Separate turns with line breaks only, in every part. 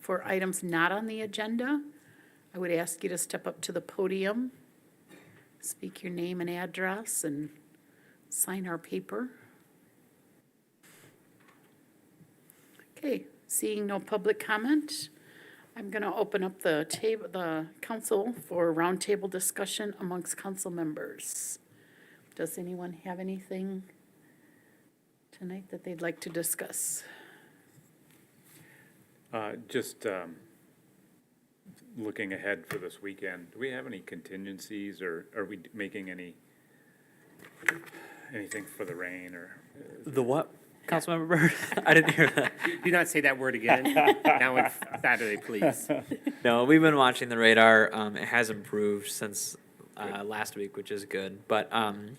For items not on the agenda, I would ask you to step up to the podium, speak your name and address, and sign our paper. Okay, seeing no public comment, I'm going to open up the council for roundtable discussion amongst council members. Does anyone have anything tonight that they'd like to discuss?
Just looking ahead for this weekend, do we have any contingencies, or are we making anything for the rain, or?
The what, Councilmember Byrd? I didn't hear that.
Do not say that word again. Now on Saturday, please.
No, we've been watching the radar. It has improved since last week, which is good. But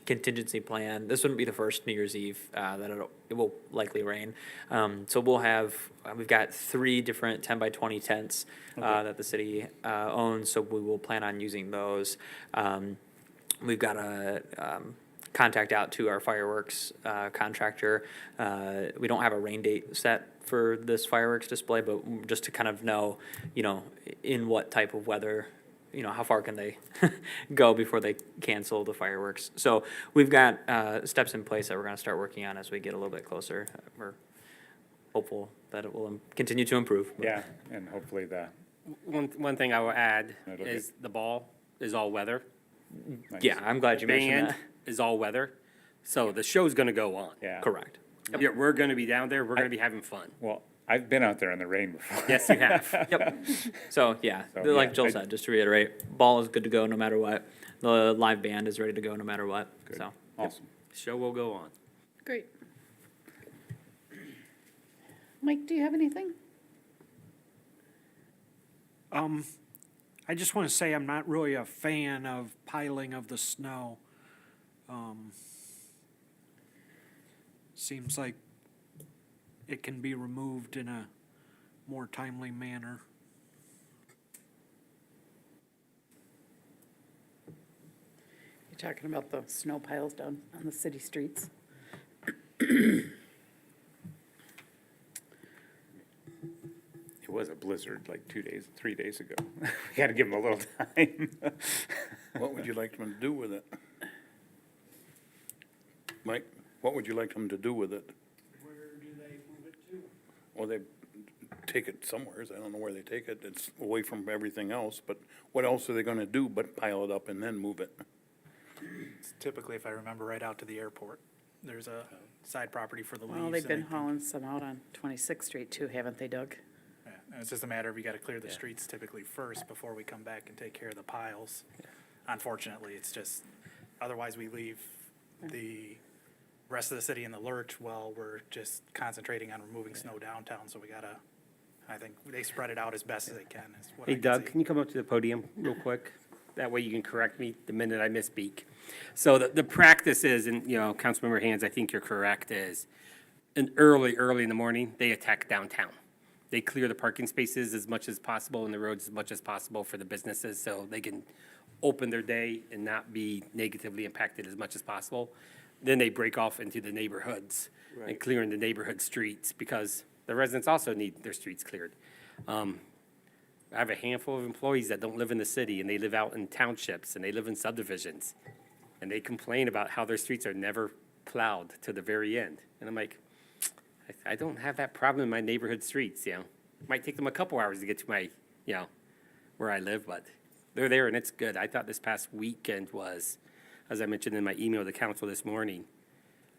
contingency plan, this wouldn't be the first New Year's Eve that it will likely rain. So we've got 3 different 10 by 20 tents that the city owns, so we will plan on using those. We've got a contact out to our fireworks contractor. We don't have a rain date set for this fireworks display, but just to kind of know, in what type of weather, how far can they go before they cancel the fireworks. So we've got steps in place that we're going to start working on as we get a little bit closer. We're hopeful that it will continue to improve.
Yeah, and hopefully
One thing I will add
That'll
is the ball is all weather.
nice.
Yeah, I'm glad you mentioned
Band
that.
is all weather. So the show's going to go on.
Yeah.
Correct.
Yeah, we're going to be down there. We're going to be having fun.
Well, I've been out there in the rain before.
Yes, you have.
Yep. So, yeah,
So,
like
yeah,
Joel said, just to reiterate, ball is good to go no matter what. The live band is ready to go no matter what.
Good.
So,
Awesome.
Show will go on.
Great. Mike, do you have anything?
I just want to say I'm not really a fan of piling of the snow. Seems like it can be removed in a more timely manner.
You're talking about the snow piles down on the city streets.
It was a blizzard like 3 days ago. We got to give them a little time.
What would you like them to do with it? Mike, what would you like them to do with it?
Where do they move it to?
Well, they take it somewhere. I don't know where they take it. It's away from everything else, but what else are they gonna do but pile it up and then move it?
It's typically, if I remember right, out to the airport. There's a side property for the leaves.
Well, they've been
and they-
hauling some out on 26th Street too, haven't they, Doug?
Yeah, and it's just a matter of you gotta clear the streets typically first before we come back and take care of the piles. Unfortunately, it's just, otherwise we leave the rest of the city in the lurch while we're just concentrating on removing snow downtown, so we gotta, I think they spread it out as best as they can, is what I
Hey,
can
Doug,
see.
can you come up to the podium real quick? That way you can correct me the minute I misspeak. So the practice is, and, Councilmember Hands, I think you're correct, is early in the morning, they attack downtown. They clear the parking spaces as much as possible and the roads as much as possible for the businesses so they can open their day and not be negatively impacted as much as possible. Then they break off into the neighborhoods and clearing the neighborhood streets because the residents also need their streets cleared. I have a handful of employees that don't live in the city and they live out in townships and they live in subdivisions. And they complain about how their streets are never plowed to the very end. And I'm like, I don't have that problem in my neighborhood streets, It might take them a couple hours to get to my, where I live, but they're there and it's good. I thought this past weekend was, as I mentioned in my email to council this morning,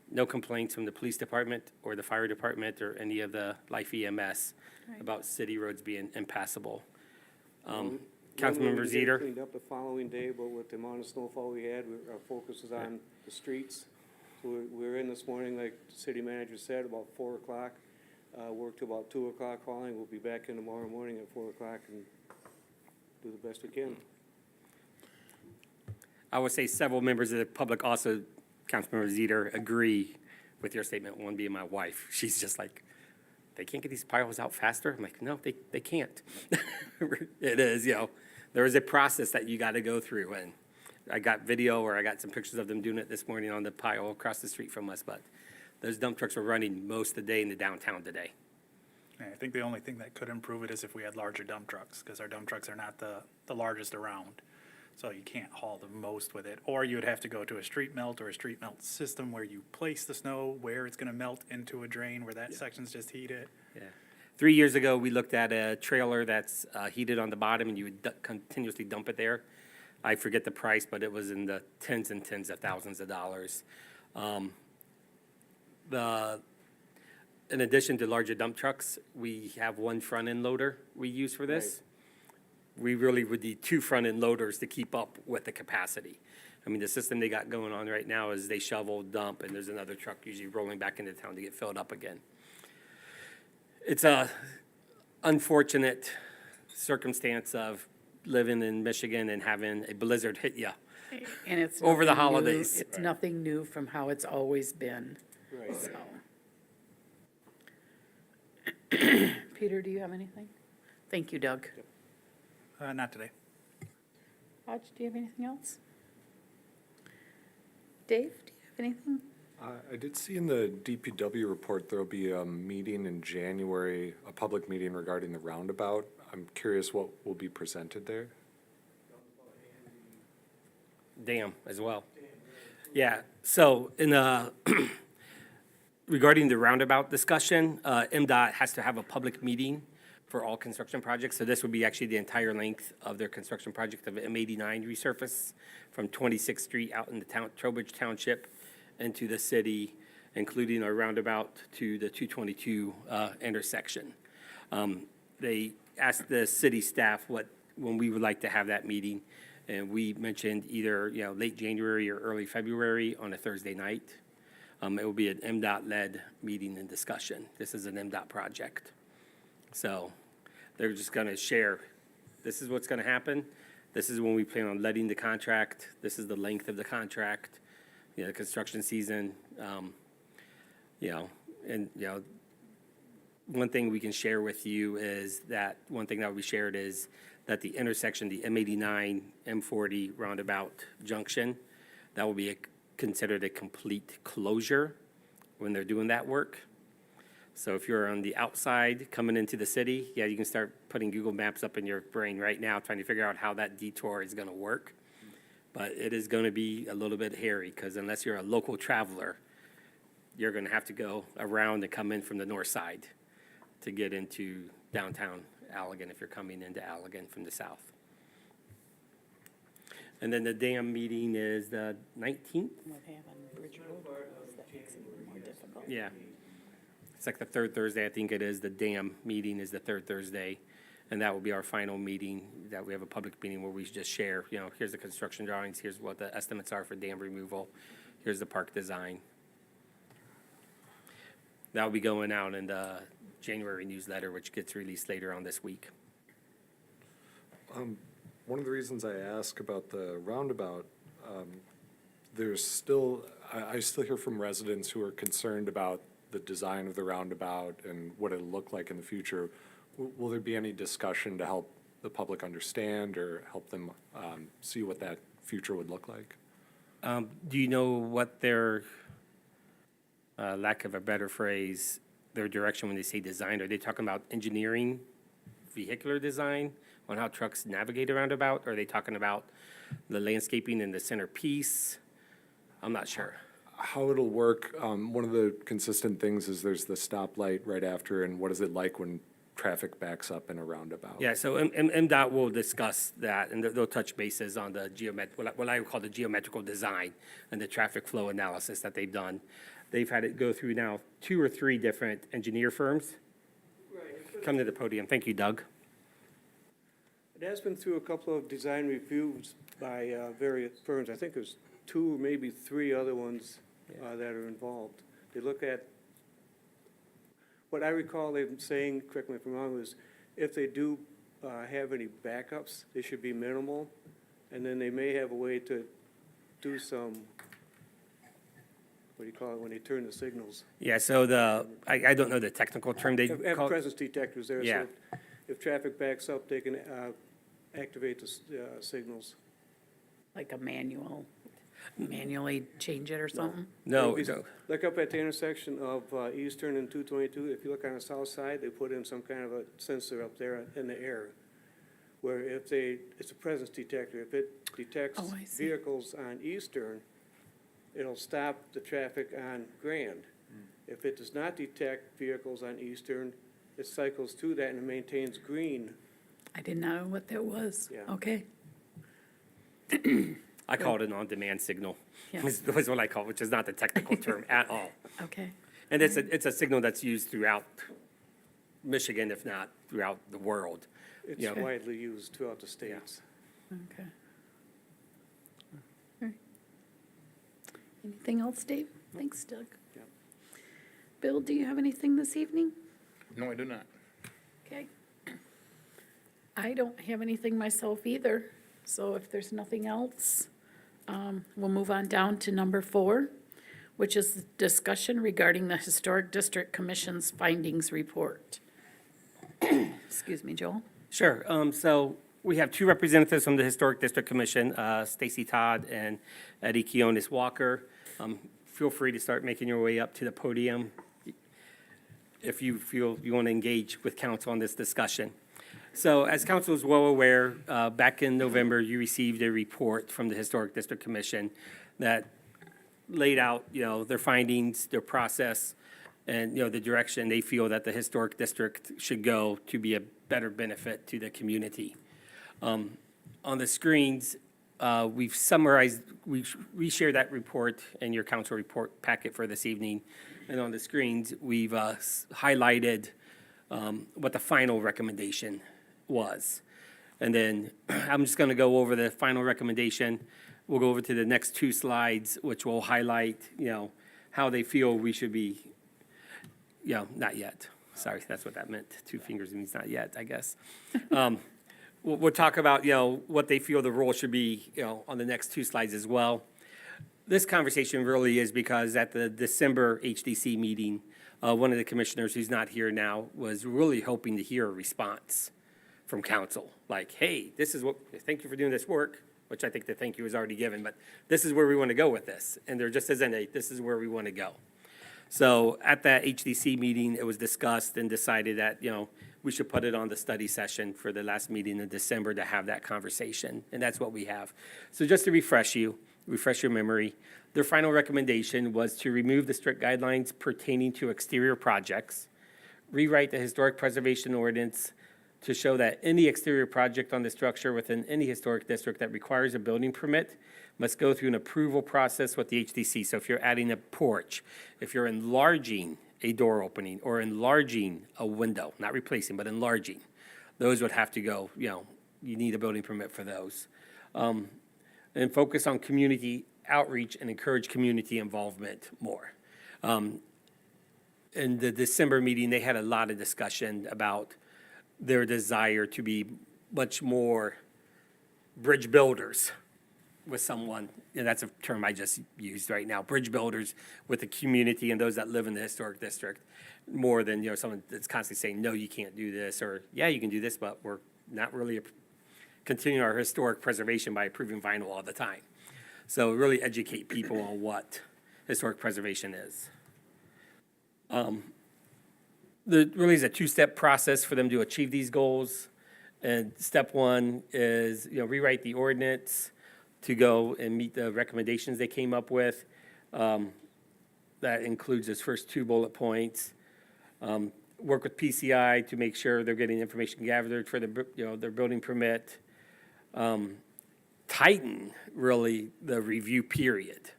no complaints from the police department or the fire department or any of the Life EMS about city roads being impassable. Councilmember Zeter?
Cleaned up the following day, but with the amount of snowfall we had, our focus was on the streets. So we were in this morning, like the city manager said, about 4 o'clock. Worked till about 2 o'clock hauling. We'll be back in tomorrow morning at 4 o'clock and do the best we can.
I would say several members of the public also, Councilmember Zeter, agree with your statement, one being my wife. She's just like, they can't get these piles out faster? I'm like, no, they can't. It is, there is a process that you got to go through. And I got video or I got some pictures of them doing it this morning on the pile across the street from us. But those dump trucks were running most of the day in the downtown today.
Yeah, I think the only thing that could improve it is if we had larger dump trucks, because our dump trucks are not the largest around. So you can't haul the most with it, or you would have to go to a street melt or a street melt system where you place the snow where it's gonna melt into a drain, where that section's just heated.
Yeah. 3 years ago, we looked at a trailer that's heated on the bottom, and you would continuously dump it there. I forget the price, but it was in the tens and tens of thousands of dollars. In addition to larger dump trucks, we have one front-end loader we use for this. We really would need two front-end loaders to keep up with the capacity. I mean, the system they got going on right now is they shovel, dump, and there's another truck usually rolling back into town to get filled up again. It's a unfortunate circumstance of living in Michigan and having a blizzard hit you.
And it's
Over the
nothing new.
holidays.
It's nothing new from how it's always been,
Right.
so. Peter, do you have anything? Thank you, Doug.
Not today.
Hodge, do you have anything else? Dave, do you have anything?
I did see in the DPW report there'll be a meeting in January, a public meeting regarding the roundabout. I'm curious what will be presented there.
Dam as well. Yeah, so in regarding the roundabout discussion, MDOT has to have a public meeting for all construction projects. So this would be actually the entire length of their construction project of M89 resurface from 26th Street out in the town, Trowbridge Township into the city, including our roundabout to the 222 intersection. They asked the city staff when we would like to have that meeting, and we mentioned either, late January or early February on a Thursday night. It will be an MDOT-led meeting and discussion. This is an MDOT project. So they're just going to share, this is what's going to happen. This is when we plan on letting the contract. This is the length of the contract, the construction season. One thing we can share with you is that, one thing that will be shared is that the intersection, the M89, M40 roundabout junction, that will be considered a complete closure when they're doing that work. So if you're on the outside coming into the city, you can start putting Google Maps up in your brain right now, trying to figure out how that detour is going to work. But it is going to be a little bit hairy, because unless you're a local traveler, you're going to have to go around and come in from the north side to get into downtown Allegan if you're coming into Allegan from the south. And then the dam meeting is the 19th? Yeah. It's like the third Thursday, I think it is. The dam meeting is the third Thursday. And that will be our final meeting, that we have a public meeting where we just share, here's the construction drawings, here's what the estimates are for dam removal, here's the park design. That will be going out in the January newsletter, which gets released later on this week.
One of the reasons I ask about the roundabout, there's still, I still hear from residents who are concerned about the design of the roundabout and what it'll look like in the future. Will there be any discussion to help the public understand or help them see what that future would look like?
Do you know what their, lack of a better phrase, their direction when they say design? Are they talking about engineering, vehicular design on how trucks navigate a roundabout? Or are they talking about the landscaping in the centerpiece? I'm not sure.
How it'll work, one of the consistent things is there's the stoplight right after, and what is it like when traffic backs up in a roundabout?
Yeah, so MDOT will discuss that, and they'll touch bases on the what I would call the geometrical design and the traffic flow analysis that they've done. They've had it go through now 2 or 3 different engineer firms. Come to the podium. Thank you, Doug.
It has been through a couple of design reviews by various firms. I think there's 2 or maybe 3 other ones that are involved. They look at, what I recall them saying, correct me if I'm wrong, was if they do have any backups, they should be minimal, and then they may have a way to do some, what do you call it, when they turn the signals?
Yeah, so I don't know the technical term they
Have
call it.
presence detectors there,
Yeah.
so if traffic backs up, they can activate the signals.
Like a manual? manually change it or something?
No,
It'll be like up at the intersection of Eastern and 222, if you look on the south side, they put in some kind of a sensor up there in the air, where it's a presence detector. If it detects
Oh, I see.
vehicles on Eastern, it'll stop the traffic on Grand. If it does not detect vehicles on Eastern, it cycles through that and it maintains green.
I didn't know what that was.
Yeah.
Okay.
I call it an on-demand signal,
Yeah.
is what I call it, which is not the technical term at all.
Okay.
And it's a signal that's used throughout Michigan, if not throughout the world.
It's
Yeah.
widely used throughout the states.
Okay. All right. Anything else, Dave? Thanks, Doug.
Yeah.
Bill, do you have anything this evening?
No, I do not.
Okay. I don't have anything myself either, so if there's nothing else, we'll move on down to number 4, which is the discussion regarding the Historic District Commission's findings report. Excuse me, Joel?
Sure. So we have 2 representatives from the Historic District Commission, Stacy Todd and Eddie Keonis Walker. Feel free to start making your way up to the podium if you feel you want to engage with council on this discussion. So as council is well aware, back in November, you received a report from the Historic District Commission that laid out, their findings, their process, and, the direction they feel that the historic district should go to be a better benefit to the community. On the screens, we've summarized, we shared that report in your council report packet for this evening. And on the screens, we've highlighted what the final recommendation was. And then I'm just going to go over the final recommendation. We'll go over to the next 2 slides, which will highlight, how they feel we should be, not yet. Sorry, that's what that meant. 2 fingers means not yet, I guess. We'll talk about, what they feel the role should be, on the next 2 slides as well. This conversation really is because at the December HDC meeting, one of the commissioners who's not here now was really hoping to hear a response from council. Like, hey, thank you for doing this work, which I think the thank you was already given, but this is where we want to go with this. And there just isn't this is where we want to go. So at that HDC meeting, it was discussed and decided that, we should put it on the study session for the last meeting in December to have that conversation. And that's what we have. So just to refresh your memory, their final recommendation was to remove the strict guidelines pertaining to exterior projects, rewrite the historic preservation ordinance to show that any exterior project on the structure within any historic district that requires a building permit must go through an approval process with the HDC. So if you're adding a porch, if you're enlarging a door opening or enlarging a window, not replacing, but enlarging, those would have to go, you need a building permit for those. And focus on community outreach and encourage community involvement more. In the December meeting, they had a lot of discussion about their desire to be much more bridge builders with someone, and that's a term I just used right now, bridge builders with the community and those that live in the historic district, more than, someone that's constantly saying, no, you can't do this, or, yeah, you can do this, but we're not really continuing our historic preservation by approving vinyl all the time. So really educate people on what historic preservation is. Really is a 2-step process for them to achieve these goals. And step 1 is, rewrite the ordinance to go and meet the recommendations they came up with. That includes those first 2 bullet points. Work with PCI to make sure they're getting information gathered for their building permit. Tighten, really, the review period.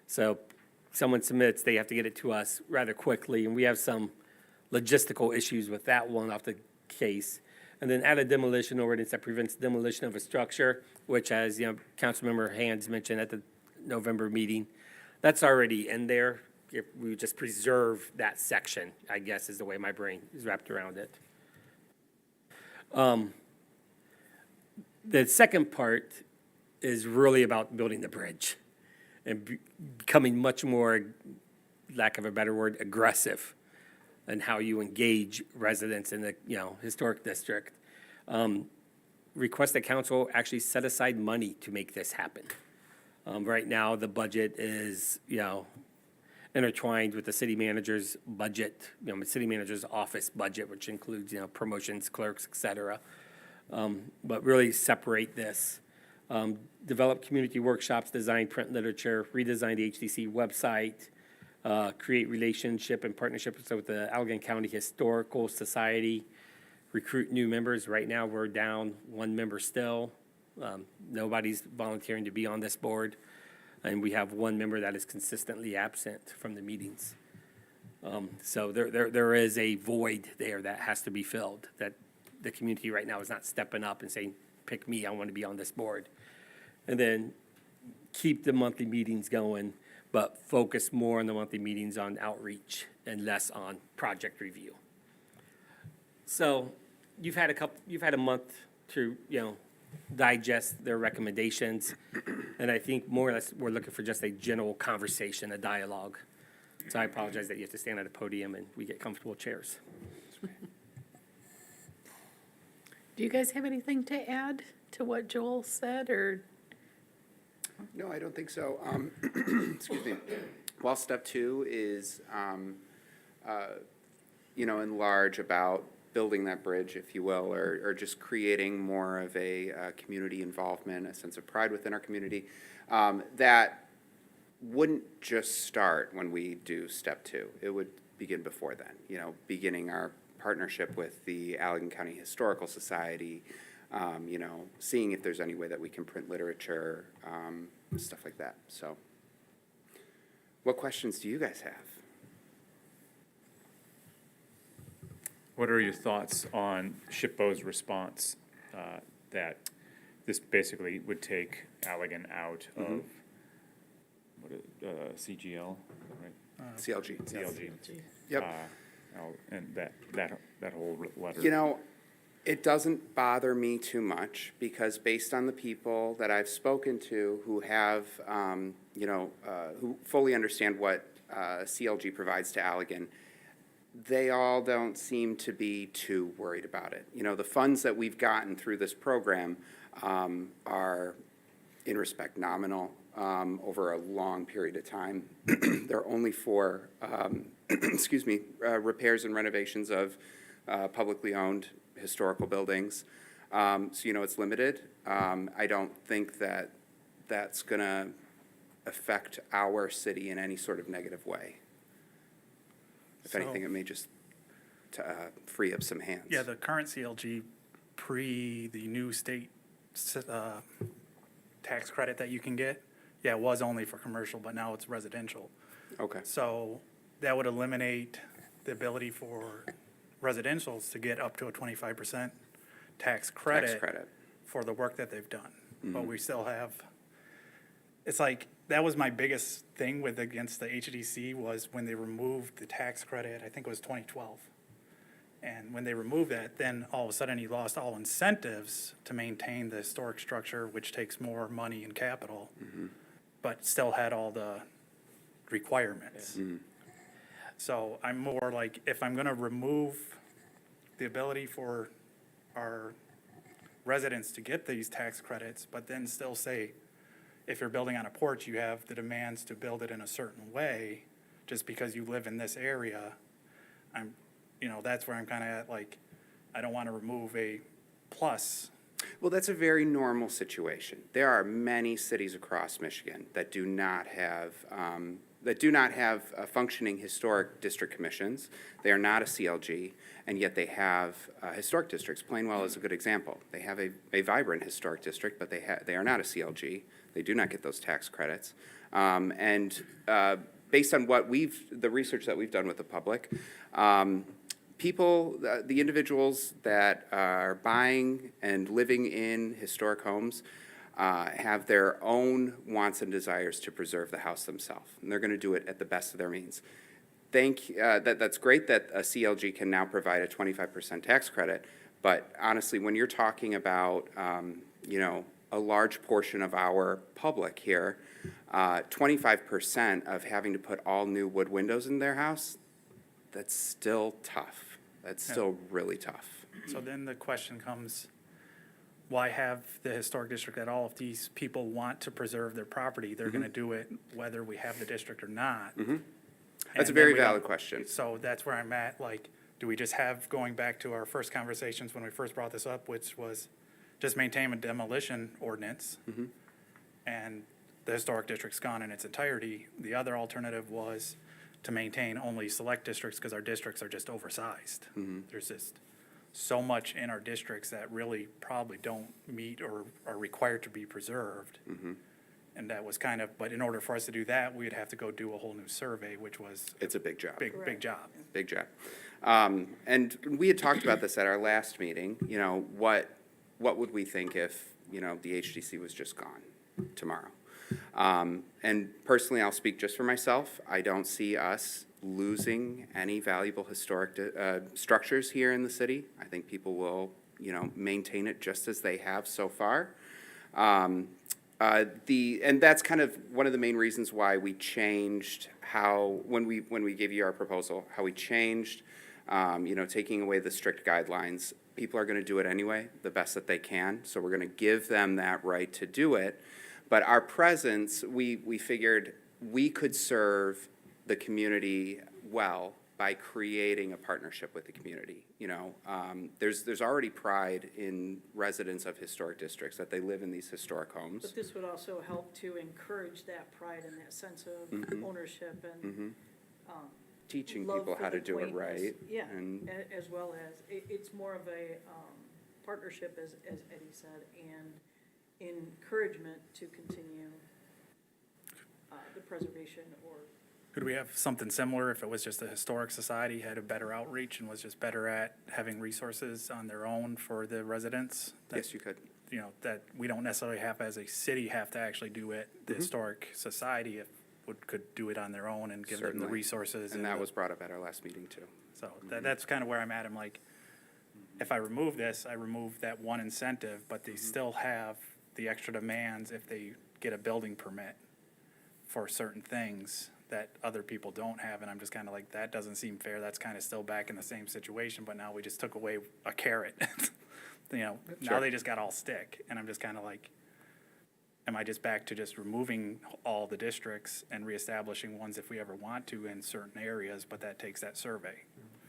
So someone submits, they have to get it to us rather quickly, and we have some logistical issues with that one off the case. And then add a demolition ordinance that prevents demolition of a structure, which, as Councilmember Hands mentioned at the November meeting, that's already in there. If we just preserve that section, I guess, is the way my brain is wrapped around it. The second part is really about building the bridge and becoming much more, lack of a better word, aggressive in how you engage residents in the historic district. Request that council actually set aside money to make this happen. Right now, the budget is, intertwined with the city manager's budget, city manager's office budget, which includes, promotions, clerks, et cetera. But really separate this. Develop community workshops, design print literature, redesign the HDC website, create relationship and partnerships with the Allegan County Historical Society, recruit new members. Right now, we're down one member still. Nobody's volunteering to be on this board, and we have one member that is consistently absent from the meetings. So there is a void there that has to be filled, that the community right now is not stepping up and saying, pick me, I want to be on this board. And then keep the monthly meetings going, but focus more on the monthly meetings on outreach and less on project review. So you've had a month to, digest their recommendations. And I think more or less, we're looking for just a general conversation, a dialogue. So I apologize that you have to stand at a podium and we get comfortable chairs.
Do you guys have anything to add to what Joel said, or?
No, I don't think so. Excuse me. While step 2 is, in large about building that bridge, if you will, or just creating more of a community involvement, a sense of pride within our community, that wouldn't just start when we do step 2. It would begin before then, beginning our partnership with the Allegan County Historical Society, seeing if there's any way that we can print literature, stuff like that. So what questions do you guys have?
What are your thoughts on SHPO's response that this basically would take Allegan out of CGL, right?
CLG.
CLG.
Yep.
And that whole letter.
It doesn't bother me too much because based on the people that I've spoken to who have, who fully understand what CLG provides to Allegan, they all don't seem to be too worried about it. The funds that we've gotten through this program are, in respect, nominal over a long period of time. They're only for, repairs and renovations of publicly owned historical buildings. So, it's limited. I don't think that that's going to affect our city in any sort of negative way. If anything, it may just free up some hands.
Yeah, the current CLG the new state tax credit that you can get, it was only for commercial, but now it's residential.
Okay.
So that would eliminate the ability for residentials to get up to a 25% tax credit for the work that they've done. But we still have, it's like, that was my biggest thing against the HDC was when they removed the tax credit, I think it was 2012. And when they removed that, then all of a sudden you lost all incentives to maintain the historic structure, which takes more money and capital, but still had all the requirements. So I'm more like, if I'm gonna remove the ability for our residents to get these tax credits, but then still say, if you're building on a porch, you have the demands to build it in a certain way, just because you live in this area, that's where I'm kind of at, like, I don't want to remove a plus.
Well, that's a very normal situation. There are many cities across Michigan that do not have functioning historic district commissions. They are not a CLG, and yet they have historic districts. Plainwell is a good example. They have a vibrant historic district, but they are not a CLG. They do not get those tax credits. Based on the research that we've done with the public, the individuals that are buying and living in historic homes have their own wants and desires to preserve the house themselves, and they're going to do it at the best of their means. That's great that a CLG can now provide a 25% tax credit, but honestly, when you're talking about, a large portion of our public here, 25% of having to put all new wood windows in their house, that's still tough. That's still really tough.
So then the question comes, why have the historic district at all? If these people want to preserve their property, they're gonna do it whether we have the district or not.
That's a
And then
very
we don't-
valid question.
So that's where I'm at, like, do we just have, going back to our first conversations when we first brought this up, which was just maintain a demolition ordinance, and the historic district's gone in its entirety. The other alternative was to maintain only select districts, because our districts are just oversized. There's just so much in our districts that really probably don't meet or are required to be preserved. And that was kind of, but in order for us to do that, we'd have to go do a whole new survey, which was
It's a big job.
big job.
Big job. And we had talked about this at our last meeting, you know, what would we think if, you know, the HDC was just gone tomorrow? And personally, I'll speak just for myself. I don't see us losing any valuable historic structures here in the city. I think people will, you know, maintain it just as they have so far. And that's kind of one of the main reasons why we changed how, when we gave you our proposal, how we changed, you know, taking away the strict guidelines. People are gonna do it anyway, the best that they can, so we're gonna give them that right to do it. But our presence, we figured we could serve the community well by creating a partnership with the community. You know, there's already pride in residents of historic districts that they live in these historic homes.
But this would also help to encourage that pride and that sense of ownership and
Teaching
love
people
for
how to
the
do it
quaintness.
right.
Yeah,
And
as well as, it's more of a partnership, as Eddie said, and encouragement to continue the preservation or.
Could we have something similar if it was just a historic society, had a better outreach and was just better at having resources on their own for the residents?
yes, you could.
You know, that we don't necessarily have, as a city, have to actually do it. The historic society could do it on their own and give them the
Certainly.
resources.
And that
the-
was brought up at our last meeting too.
So that's kind of where I'm at. I'm like, if I remove this, I remove that one incentive, but they still have the extra demands if they get a building permit for certain things that other people don't have. And I'm just kind of like, that doesn't seem fair. That's kind of still back in the same situation, but now we just took away a carrot. You know, now
Sure.
they just got all stick. And I'm just kind of like, am I just back to just removing all the districts and reestablishing ones if we ever want to in certain areas, but that takes that survey?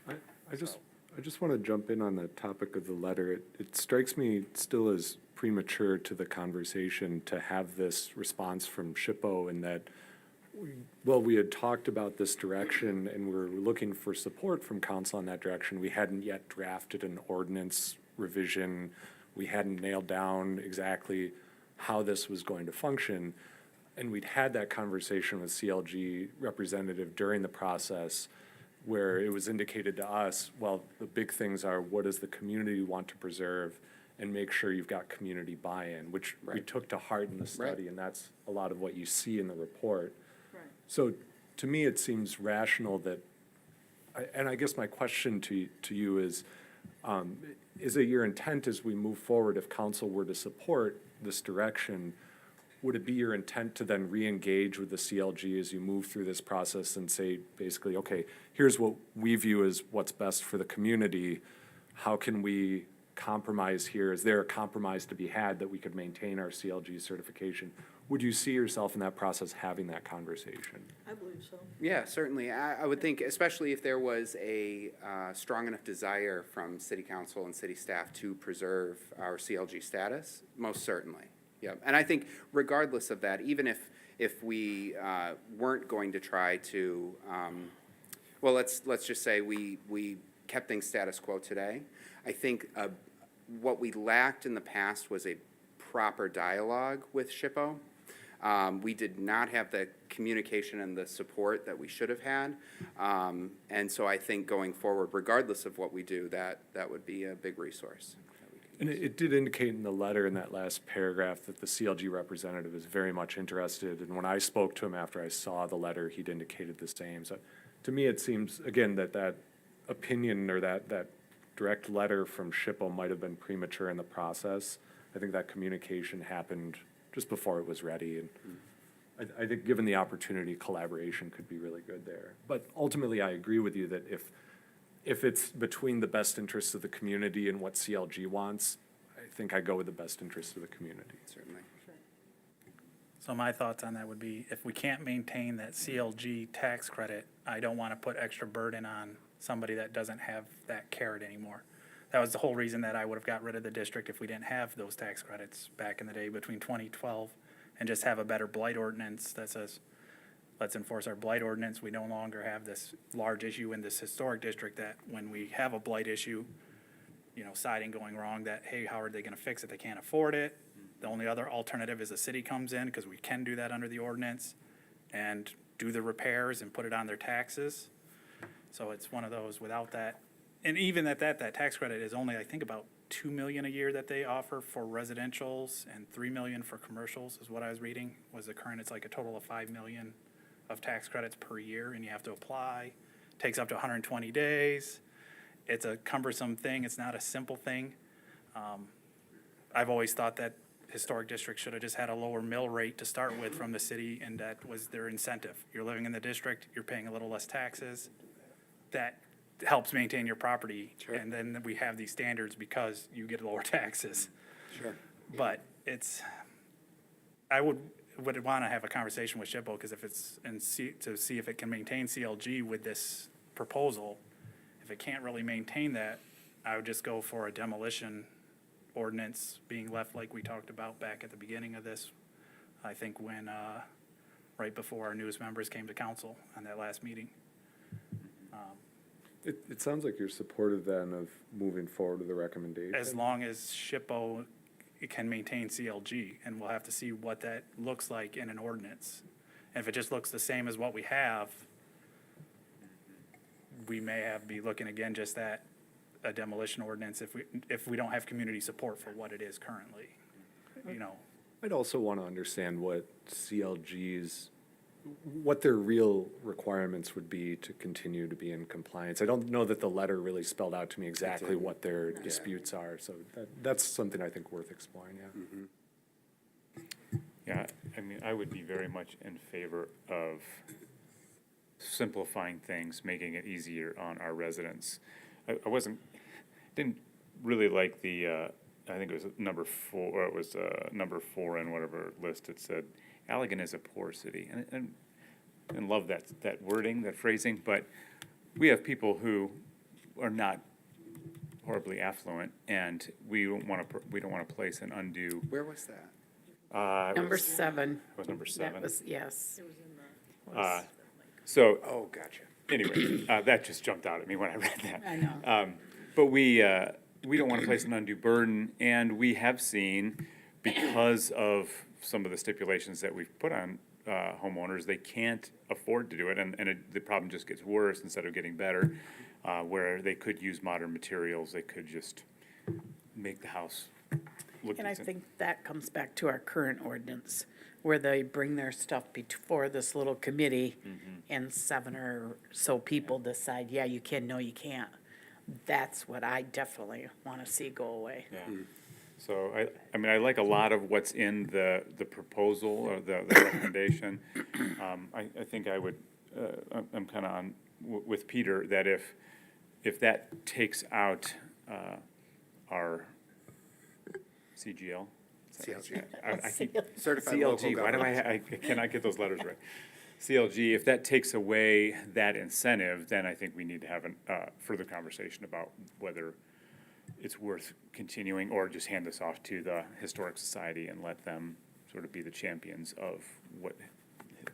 I just want to jump in on the topic of the letter. It strikes me still as premature to the conversation to have this response from SHPO in that, we had talked about this direction and we were looking for support from council on that direction. We hadn't yet drafted an ordinance revision. We hadn't nailed down exactly how this was going to function. And we'd had that conversation with CLG representative during the process where it was indicated to us, well, the big things are what does the community want to preserve and make sure you've got community buy-in, which we
Right.
took to heart in the study, and that's a lot of what you see in the report.
Right.
So to me, it seems rational that, and I guess my question to you is it your intent as we move forward, if council were to support this direction, would it be your intent to then re-engage with the CLG as you move through this process and say, basically, okay, here's what we view as what's best for the community. How can we compromise here? Is there a compromise to be had that we could maintain our CLG certification? Would you see yourself in that process having that conversation?
I believe so.
Yeah, certainly. I would think, especially if there was a strong enough desire from city council and city staff to preserve our CLG status, most certainly. Yeah, and I think regardless of that, even if we weren't going to try to, well, let's just say we kept things status quo today. I think what we lacked in the past was a proper dialogue with SHPO. We did not have the communication and the support that we should have had. And so I think going forward, regardless of what we do, that would be a big resource.
And it did indicate in the letter in that last paragraph that the CLG representative is very much interested. And when I spoke to him after I saw the letter, he'd indicated the same. So to me, it seems, again, that opinion or that direct letter from SHPO might have been premature in the process. I think that communication happened just before it was ready. And I think given the opportunity, collaboration could be really good there. But ultimately, I agree with you that if it's between the best interests of the community and what CLG wants, think I go with the best interest of the community.
Certainly.
So my thoughts on that would be, if we can't maintain that CLG tax credit, I don't want to put extra burden on somebody that doesn't have that carrot anymore. That was the whole reason that I would have got rid of the district if we didn't have those tax credits back in the day between 2012, and just have a better blight ordinance that says, let's enforce our blight ordinance. We no longer have this large issue in this historic district that when we have a blight issue, you know, siding going wrong, that, hey, how are they gonna fix it? They can't afford it. The only other alternative is the city comes in, because we can do that under the ordinance, and do the repairs and put it on their taxes. So it's one of those without that, and even that tax credit is only, I think, about 2 million a year that they offer for residentials, and 3 million for commercials is what I was reading, was the current, it's like a total of 5 million of tax credits per year, and you have to apply. Takes up to 120 days. It's a cumbersome thing, it's not a simple thing. I've always thought that historic districts should have just had a lower mill rate to start with from the city, and that was their incentive. You're living in the district, you're paying a little less taxes. That helps maintain your property.
Sure.
And then we have these standards because you get lower taxes.
Sure.
But it's, I would want to have a conversation with SHPO, because if it's, to see if it can maintain CLG with this proposal. If it can't really maintain that, I would just go for a demolition ordinance being left like we talked about back at the beginning of this. I think when, right before our newest members came to council on that last meeting.
It sounds like you're supportive then of moving forward with the recommendation.
As long as SHPO can maintain CLG, and we'll have to see what that looks like in an ordinance. And if it just looks the same as what we have, we may be looking again just at a demolition ordinance if we don't have community support for what it is currently, you know.
I'd also want to understand what what their real requirements would be to continue to be in compliance. I don't know that the letter really spelled out to me exactly what their disputes are, so that's something I think worth exploring, yeah.
Yeah, I mean, I would be very much in favor of simplifying things, making it easier on our residents. Didn't really like the, I think it was number 4, or it was number 4 in whatever list it said, Allegan is a poor city, and love that wording, that phrasing, but we have people who are not horribly affluent, and we don't want to place an undue.
Where was that?
Number 7.
It was number 7.
That was, yes.
It was in the.
So
Oh, gotcha.
anyway, that just jumped out at me when I read that.
I know.
But we don't want to place an undue burden, and we have seen, because of some of the stipulations that we've put on homeowners, they can't afford to do it, and the problem just gets worse instead of getting better, where they could use modern materials, they could just make the house look
And I
decent.
think that comes back to our current ordinance, where they bring their stuff before this little committee, and 7 or so people decide, yeah, you can, no, you can't. That's what I definitely want to see go away.
Yeah. So I mean, I like a lot of what's in the proposal or the recommendation. I think I would, I'm kind of on with Peter, that if that takes out our CGL.
CLG. Certified
CLG,
local
why do
government.
I cannot get those letters right. CLG, if that takes away that incentive, then I think we need to have a further conversation about whether it's worth continuing, or just hand this off to the Historic Society and let them sort of be the champions of what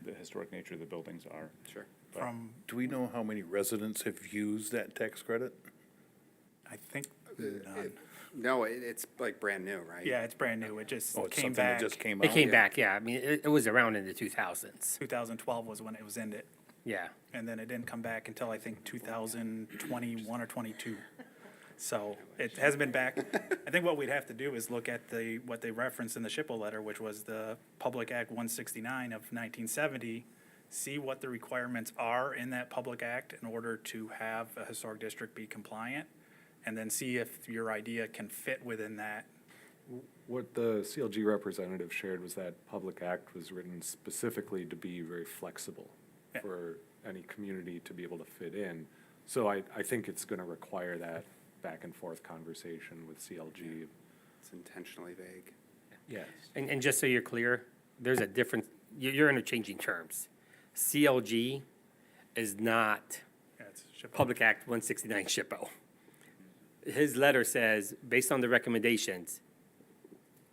the historic nature of the buildings are.
Sure.
From,
Do we know how many residents have used that tax credit?
I think, none.
No, it's like brand new, right?
Yeah, it's brand new. It just
Oh, it's
came
something that
back.
just came out?
It came back, yeah. I mean, it was around in the 2000s.
2012 was when it was ended.
Yeah.
And then it didn't come back until, I think, 2021 or 22. So it hasn't been back. I think what we'd have to do is look at what they referenced in the SHPO letter, which was the Public Act 169 of 1970, see what the requirements are in that Public Act in order to have a historic district be compliant, and then see if your idea can fit within that.
What the CLG representative shared was that Public Act was written specifically to be very flexible
Yeah.
for any community to be able to fit in. So I think it's going to require that back and forth conversation with CLG.
It's intentionally vague.
Yeah. And just so you're clear, there's a difference, you're interchanging terms. CLG is not
Yeah, it's SHPO.
Public Act 169 SHPO. His letter says, based on the recommendations,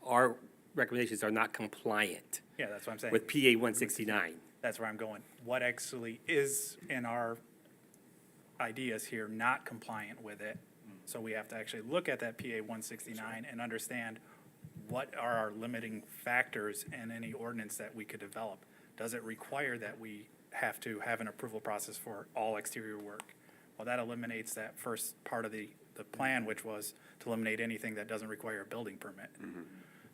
our recommendations are not compliant
Yeah, that's what I'm saying.
with PA 169.
That's where I'm going. What actually is in our ideas here not compliant with it? So we have to actually look at that PA 169 and understand what are our limiting factors in any ordinance that we could develop. Does it require that we have to have an approval process for all exterior work? Well, that eliminates that first part of the plan, which was to eliminate anything that doesn't require a building permit.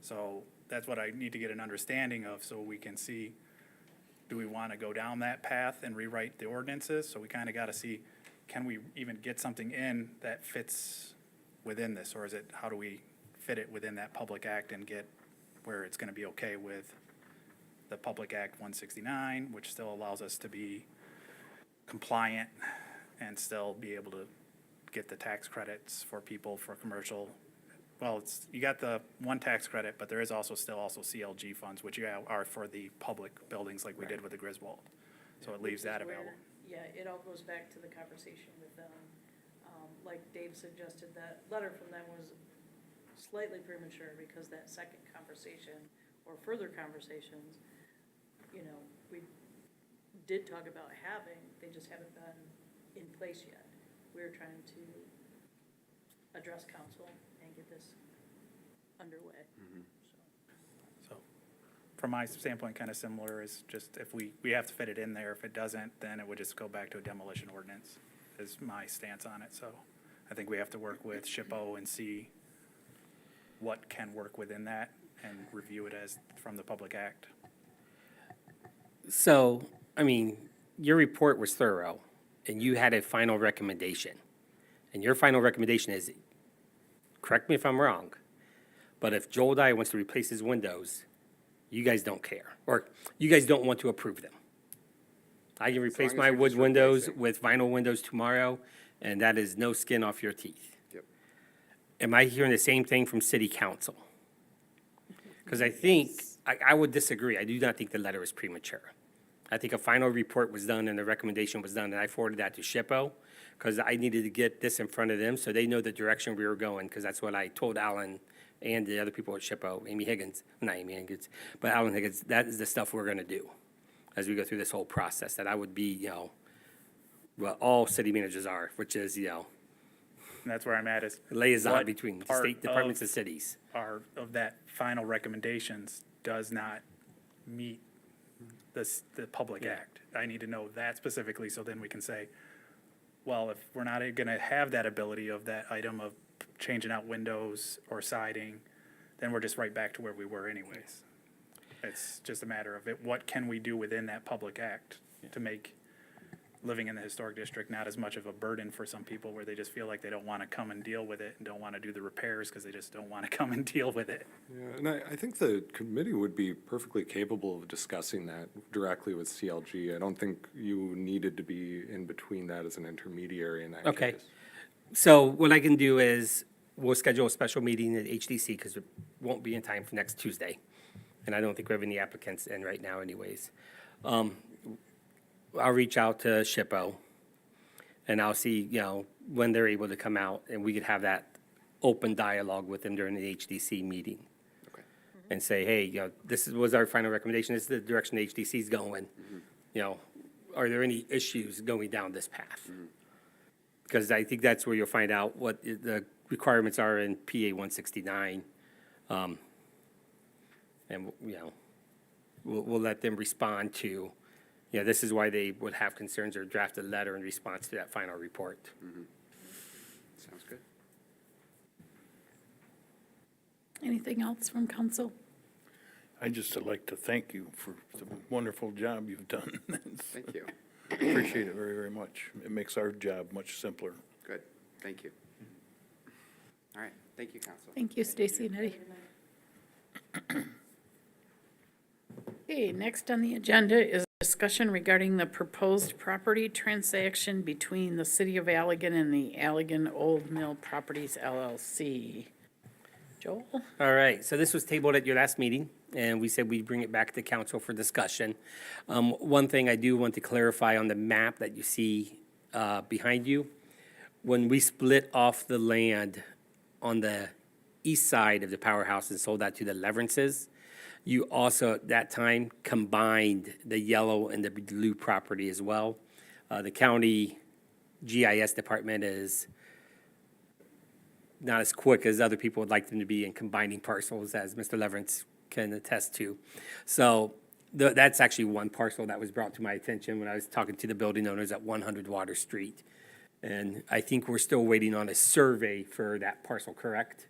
So that's what I need to get an understanding of, so we can see, do we want to go down that path and rewrite the ordinances? So we kind of got to see, can we even get something in that fits within this? Or is it, how do we fit it within that public act and get where it's going to be okay with the Public Act 169, which still allows us to be compliant and still be able to get the tax credits for people for commercial. Well, it's, you got the one tax credit, but there is also CLG funds, which are for the public buildings like we did with the Griswold. So it leaves that
Which is where-
available.
Yeah, it all goes back to the conversation with them. Like Dave suggested, that letter from them was slightly premature because that second conversation or further conversations, you know, we did talk about having, they just haven't been in place yet. We're trying to address council and get this underway.
So from my standpoint, kind of similar is just if we have to fit it in there. If it doesn't, then it would just go back to a demolition ordinance is my stance on it. So I think we have to work with SHPO and see what can work within that and review it as from the Public Act.
So, I mean, your report was thorough, and you had a final recommendation. And your final recommendation is, correct me if I'm wrong, but if Joel Dye wants to replace his windows, you guys don't care, or you guys don't want to approve them. I can replace
as
my
you're
wood
just
windows
replacing.
with vinyl windows tomorrow, and that is no skin off your teeth.
Yep.
Am I hearing the same thing from city council? Because I think, I would disagree. I do not think the letter is premature. I think a final report was done and the recommendation was done, and I forwarded that to SHPO, because I needed to get this in front of them so they know the direction we were going, because that's what I told Alan and the other people at SHPO, Amy Higgins, not Amy Higgins, but Alan Higgins, that is the stuff we're gonna do as we go through this whole process, that I would be, you know, what all city managers are, which is, you know,
And that's where I'm at is
liaison
what
between the
part
state departments
of
and cities.
of that final recommendations does not meet the Public Act. I need to know that specifically, so then we can say, well, if we're not gonna have that ability of that item of changing out windows or siding, then we're just right back to where we were anyways. It's just a matter of it, what can we do within that Public Act to make living in the historic district not as much of a burden for some people where they just feel like they don't wanna come and deal with it and don't wanna do the repairs because they just don't wanna come and deal with it.
Yeah, and I think the committee would be perfectly capable of discussing that directly with CLG. I don't think you needed to be in between that as an intermediary in that case.
Okay. So what I can do is, we'll schedule a special meeting at HDC, because it won't be in time for next Tuesday. And I don't think we have any applicants in right now anyways. I'll reach out to SHPO, and I'll see, you know, when they're able to come out, and we could have that open dialogue with them during the HDC meeting.
Okay.
And say, hey, you know, was our final recommendation, this is the direction the HDC's going. You know, are there any issues going down this path? Because I think that's where you'll find out what the requirements are in PA 169. And, you know, we'll let them respond to, you know, this is why they would have concerns, or draft a letter in response to that final report.
Sounds good.
Anything else from council?
I just would like to thank you for the wonderful job you've done.
Thank you.
Appreciate it very, very much. It makes our job much simpler.
Good. Thank you. All right. Thank you, council.
Thank you, Stacy and Eddie. Okay, next on the agenda is a discussion regarding the proposed property transaction between the City of Allegan and the Allegan Old Mill Properties LLC. Joel?
All right, so this was tabled at your last meeting, and we said we'd bring it back to council for discussion. One thing I do want to clarify on the map that you see behind you, when we split off the land on the east side of the powerhouse and sold that to the Leverances, you also, at that time, combined the yellow and the blue property as well. The county GIS department is not as quick as other people would like them to be in combining parcels, as Mr. Leverance can attest to. So that's actually one parcel that was brought to my attention when I was talking to the building owners at 100 Water Street. And I think we're still waiting on a survey for that parcel, correct?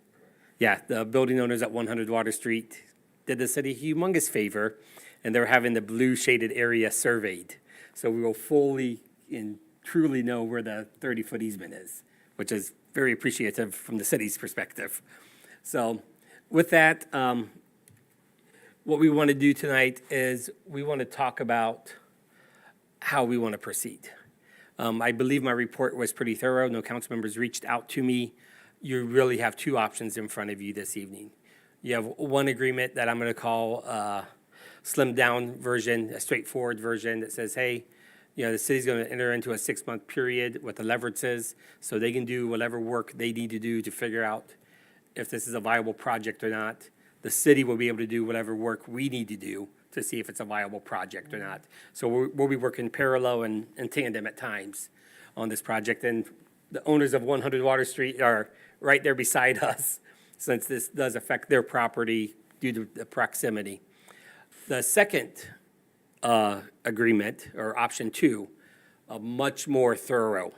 Yeah, the building owners at 100 Water Street did the city a humongous favor, and they're having the blue shaded area surveyed. So we will fully and truly know where the 30-foot easement is, which is very appreciative from the city's perspective. So with that, what we want to do tonight is we want to talk about how we want to proceed. I believe my report was pretty thorough. No council members reached out to me. You really have two options in front of you this evening. You have one agreement that I'm going to call a slimmed down version, a straightforward version that says, hey, you know, the city's going to enter into a 6-month period with the Leverances so they can do whatever work they need to do to figure out if this is a viable project or not. The city will be able to do whatever work we need to do to see if it's a viable project or not. So we'll be working parallel and in tandem at times on this project. And the owners of 100 Water Street are right there beside us, since this does affect their property due to the proximity. The second agreement, or option two, a much more thorough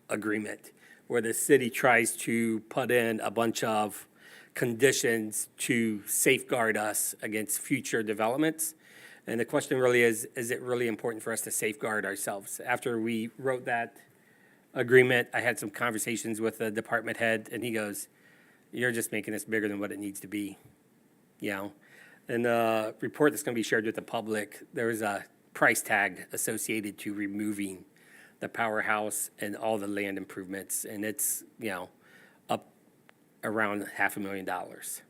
agreement, where the city tries to put in a bunch of conditions to safeguard us against future developments. And the question really is it really important for us to safeguard ourselves? After we wrote that agreement, I had some conversations with the department head, and he goes, you're just making this bigger than what it needs to be, you know? And the report that's going to be shared with the public, there's a price tag associated to removing the powerhouse and all the land improvements, and it's, you know, up around $500,000.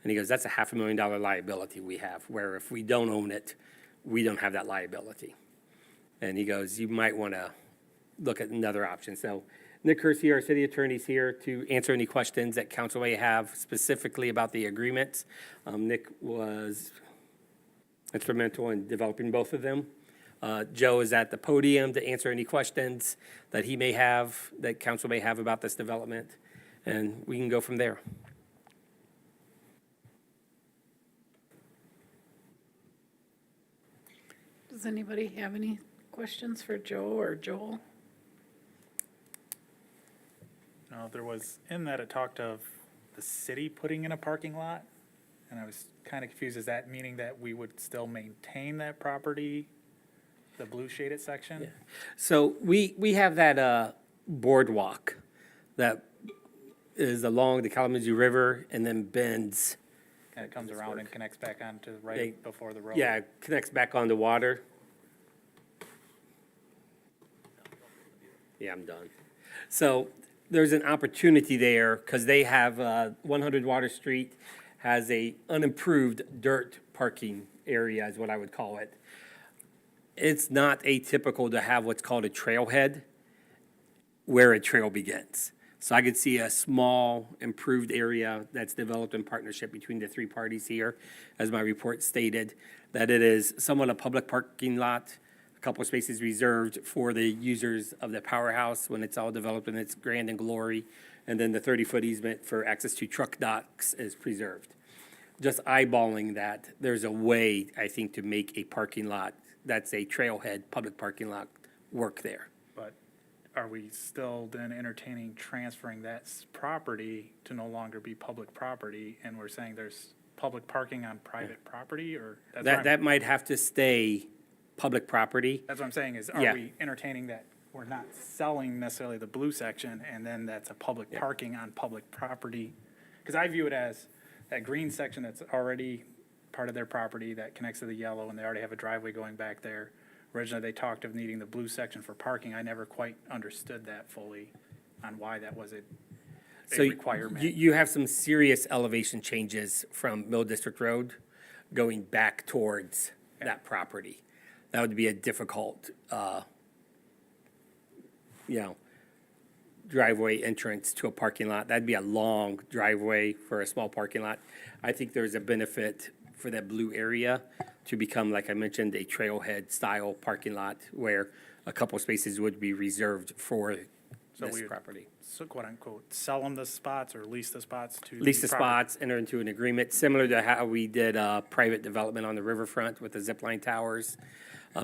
And he goes, that's a $500,000 liability we have, where if we don't own it, we don't have that liability. And he goes, you might want to look at another option. So Nick Kersey, our city attorney, is here to answer any questions that council may have specifically about the agreements. Nick was instrumental in developing both of them. Joe is at the podium to answer any questions that he may have, that council may have about this development, and we can go from there.
Does anybody have any questions for Joe or Joel?
No, there was, in that it talked of the city putting in a parking lot, and I was kind of confused. Is that meaning that we would still maintain that property, the blue shaded section?
So we have that boardwalk that is along the Kalamazoo River and then bends.
Kind of comes around and connects back onto right before the road?
Yeah, connects back on the water. Yeah, I'm done. So there's an opportunity there because they have 100 Water Street has a unimproved dirt parking area is what I would call it. It's not atypical to have what's called a trailhead where a trail begins. So I could see a small improved area that's developed in partnership between the three parties here, as my report stated, that it is somewhat a public parking lot, a couple of spaces reserved for the users of the powerhouse when it's all developed in its grand and glory, and then the 30-foot easement for access to truck docks is preserved. Just eyeballing that, there's a way, I think, to make a parking lot that's a trailhead, public parking lot, work there.
But are we still then entertaining transferring that property to no longer be public property, and we're saying there's public parking on private property, or? That's what I'm-
That might have to stay public property.
That's what I'm saying, is
Yeah.
are we entertaining that we're not selling necessarily the blue section, and then that's a public parking on public property? Because I view it as that green section that's already part of their property that connects to the yellow, and they already have a driveway going back there. Originally, they talked of needing the blue section for parking. I never quite understood that fully on why that was it.
So
a requirement.
you have some serious elevation changes from Mill District Road going back towards that property. That would be a difficult, driveway entrance to a parking lot. That'd be a long driveway for a small parking lot. I think there's a benefit for that blue area to become, like I mentioned, a trailhead style parking lot where a couple spaces would be reserved for
So
this
we would,
property.
so quote unquote, sell them the spots or lease the spots to.
Lease the
property-
spots, enter into an agreement, similar to how we did private development on the riverfront with the zip line towers.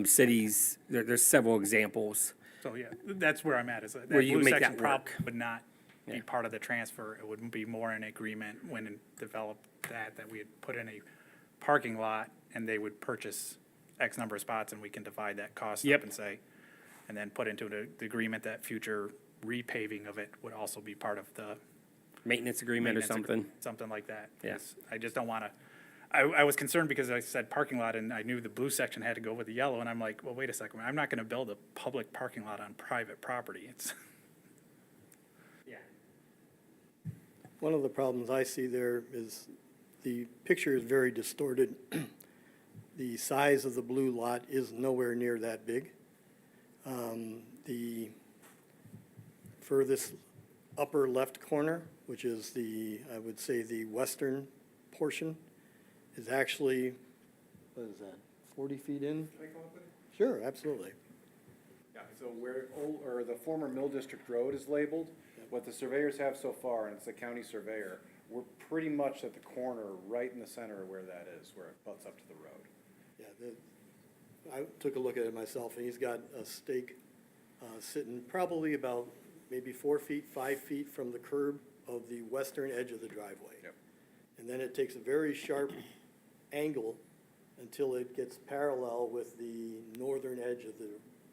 Cities, there's several examples.
So, yeah, that's where I'm at, is that
Where
that
you
blue
make
section
that
probably
work.
would not be
Yeah.
part of the transfer. It would be more an agreement when it developed that we had put in a parking lot and they would purchase X number of spots and we can divide that cost
Yep.
up and say, and then put into the agreement that future repaving of it would also be part of the
Maintenance agreement or
maintenance agree-
something.
Something like that.
Yeah.
Yes. I just don't want to, I was concerned because I said parking lot and I knew the blue section had to go with the yellow and I'm like, well, wait a second, I'm not going to build a public parking lot on private property. It's,
One of the problems I see there is the picture is very distorted. The size of the blue lot is nowhere near that big. The furthest upper left corner, which is I would say the western portion, is actually, what is that, 40 feet in?
Can I come up with it?
Sure, absolutely.
Yeah, so where the former Mill District Road is labeled, what the surveyors have so far, and it's the county surveyor, we're pretty much at the corner, right in the center of where that is, where it butts up to the road.
Yeah, I took a look at it myself, and he's got a stake sitting probably about maybe 4 feet, 5 feet from the curb of the western edge of the driveway.
Yep.
And then it takes a very sharp angle until it gets parallel with the northern edge of the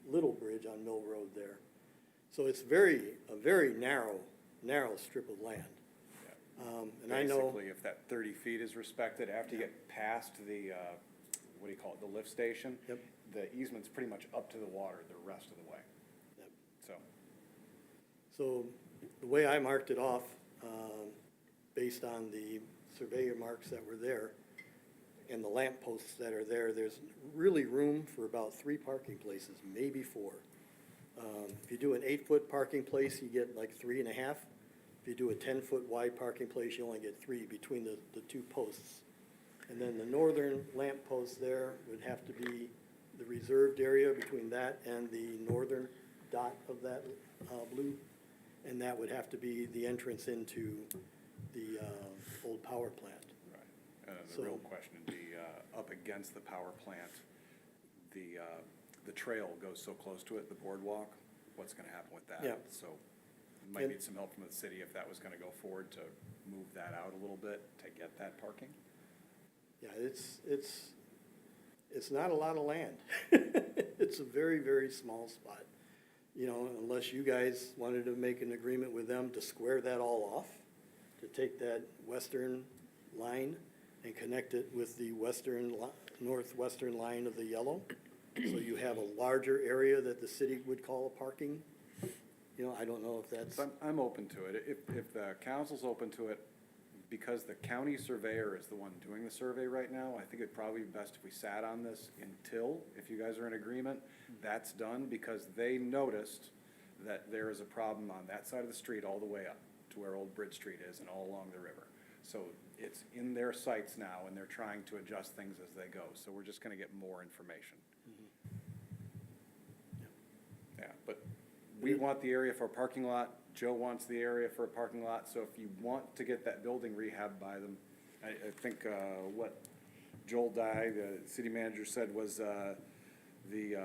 little bridge on Mill Road there. So it's a very narrow strip of land. And I know,
Basically, if that 30 feet is respected, after you get past the, what do you call it, the lift station?
Yep.
The easement's pretty much up to the water the rest of the way.
Yep.
So,
so the way I marked it off, based on the surveyor marks that were there and the lamp posts that are there, there's really room for about 3 parking places, maybe 4. If you do an 8-foot parking place, you get like 3.5. If you do a 10-foot wide parking place, you only get 3 between the 2 posts. And then the northern lamp post there would have to be the reserved area between that and the northern dot of that blue. And that would have to be the entrance into the old power plant.
right. The
So-
real question would be, up against the power plant, the trail goes so close to it, the boardwalk, what's gonna happen with that?
Yeah.
So, might
And-
need some help from the city if that was gonna go forward to move that out a little bit to get that parking.
Yeah, it's not a lot of land. It's a very, very small spot. You know, unless you guys wanted to make an agreement with them to square that all off, to take that western line and connect it with the northwestern line of the yellow, so you have a larger area that the city would call a parking. You know, I don't know if that's,
So I'm open to it. If the council's open to it, because the county surveyor is the one doing the survey right now, I think it'd probably be best if we sat on this until, if you guys are in agreement, that's done, because they noticed that there is a problem on that side of the street all the way up to where Old Bridge Street is and all along the river. So it's in their sights now, and they're trying to adjust things as they go. So we're just gonna get more information. Yeah, but we want the area for a parking lot, Joe wants the area for a parking lot, so if you want to get that building rehab by them, I think, what Joel Dye, the city manager, said was, the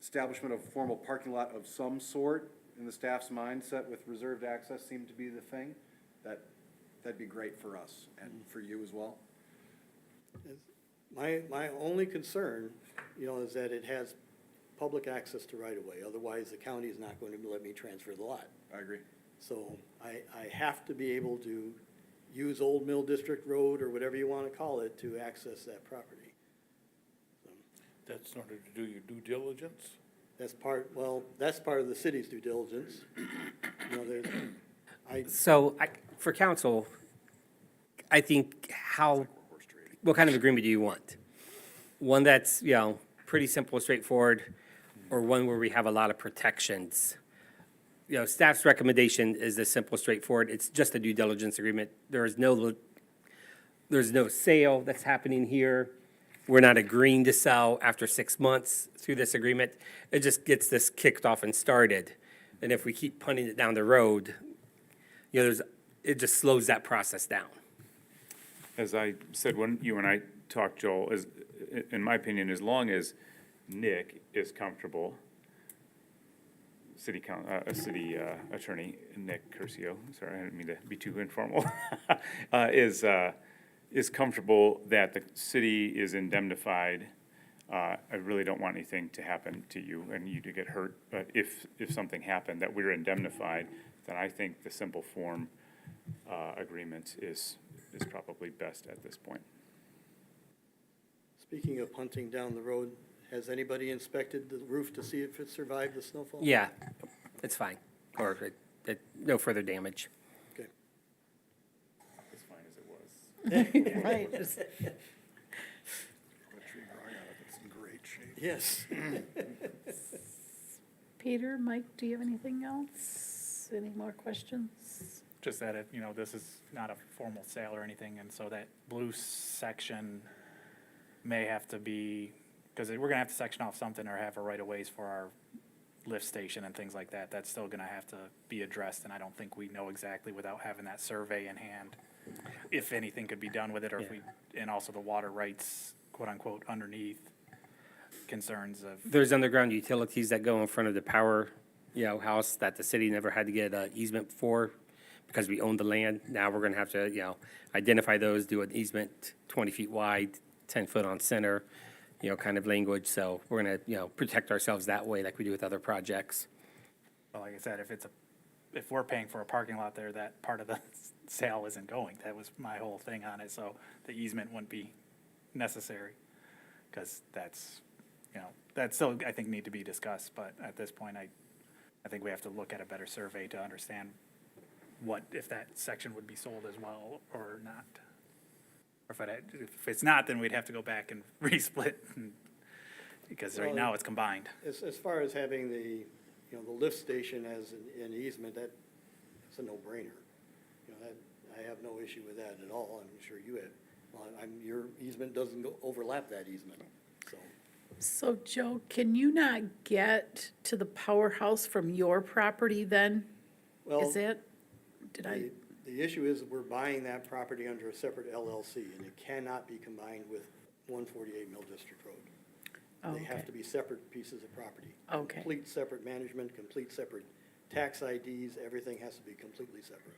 establishment of a formal parking lot of some sort in the staff's mindset with reserved access seemed to be the thing. That'd be great for us and for you as well.
my only concern, you know, is that it has public access to right-of-way. Otherwise, the county is not going to let me transfer the lot.
I agree.
So I have to be able to use Old Mill District Road or whatever you want to call it to access that property.
That's in order to do your due diligence?
That's part of the city's due diligence. You know, there's,
So for council, I think what kind of agreement do you want? One that's, pretty simple, straightforward, or one where we have a lot of protections? Staff's recommendation is the simple, straightforward. It's just a due diligence agreement. There's no sale that's happening here. We're not agreeing to sell after 6 months through this agreement. It just gets this kicked off and started. And if we keep punting it down the road, it just slows that process down.
As I said when you and I talked, Joel, in my opinion, as long as Nick is comfortable, city attorney Nick Curcio, sorry, I didn't mean to be too informal, is comfortable that the city is indemnified. I really don't want anything to happen to you and you to get hurt, but if something happened, that we're indemnified, then I think the simple form agreement is probably best at this point.
Speaking of punting down the road, has anybody inspected the roof to see if it survived the snowfall?
Yeah, it's fine, or no further damage.
Okay.
As fine as it was.
Right.
That tree growing out of it's in great shape.
Yes.
Peter, Mike, do you have anything else? Any more questions?
Just that, this is not a formal sale or anything, and so that blue section may have to be, because we're gonna have to section off something or have a right-of-ways for our lift station and things like that. That's still gonna have to be addressed, and I don't think we know exactly without having that survey in hand if anything could be done with it, or if and also the water rights, quote-unquote, underneath concerns of.
There's underground utilities that go in front of the power, house that the city never had to get an easement for because we own the land. Now we're gonna have to, identify those, do an easement 20 feet wide, 10 foot on center, kind of language. So we're gonna, protect ourselves that way like we do with other projects.
Well, like I said, if we're paying for a parking lot there, that part of the sale isn't going. That was my whole thing on it, so the easement wouldn't be necessary, because that's still, I think, need to be discussed, but at this point, I think we have to look at a better survey to understand if that section would be sold as well or not. Or if it's not, then we'd have to go back and resplit, because right now it's combined.
As far as having the lift station as an easement, that's a no-brainer. I have no issue with that at all. I'm sure you have. Well, your easement doesn't overlap that easement, so.
So Joe, can you not get to the powerhouse from your property then?
Well,
Is it?
the issue is that we're buying that property under a separate LLC, and it cannot be combined with 148 Mill District Road.
Oh,
They have
okay.
to be separate pieces of property.
Okay.
Complete separate management, complete separate tax IDs, everything has to be completely separate.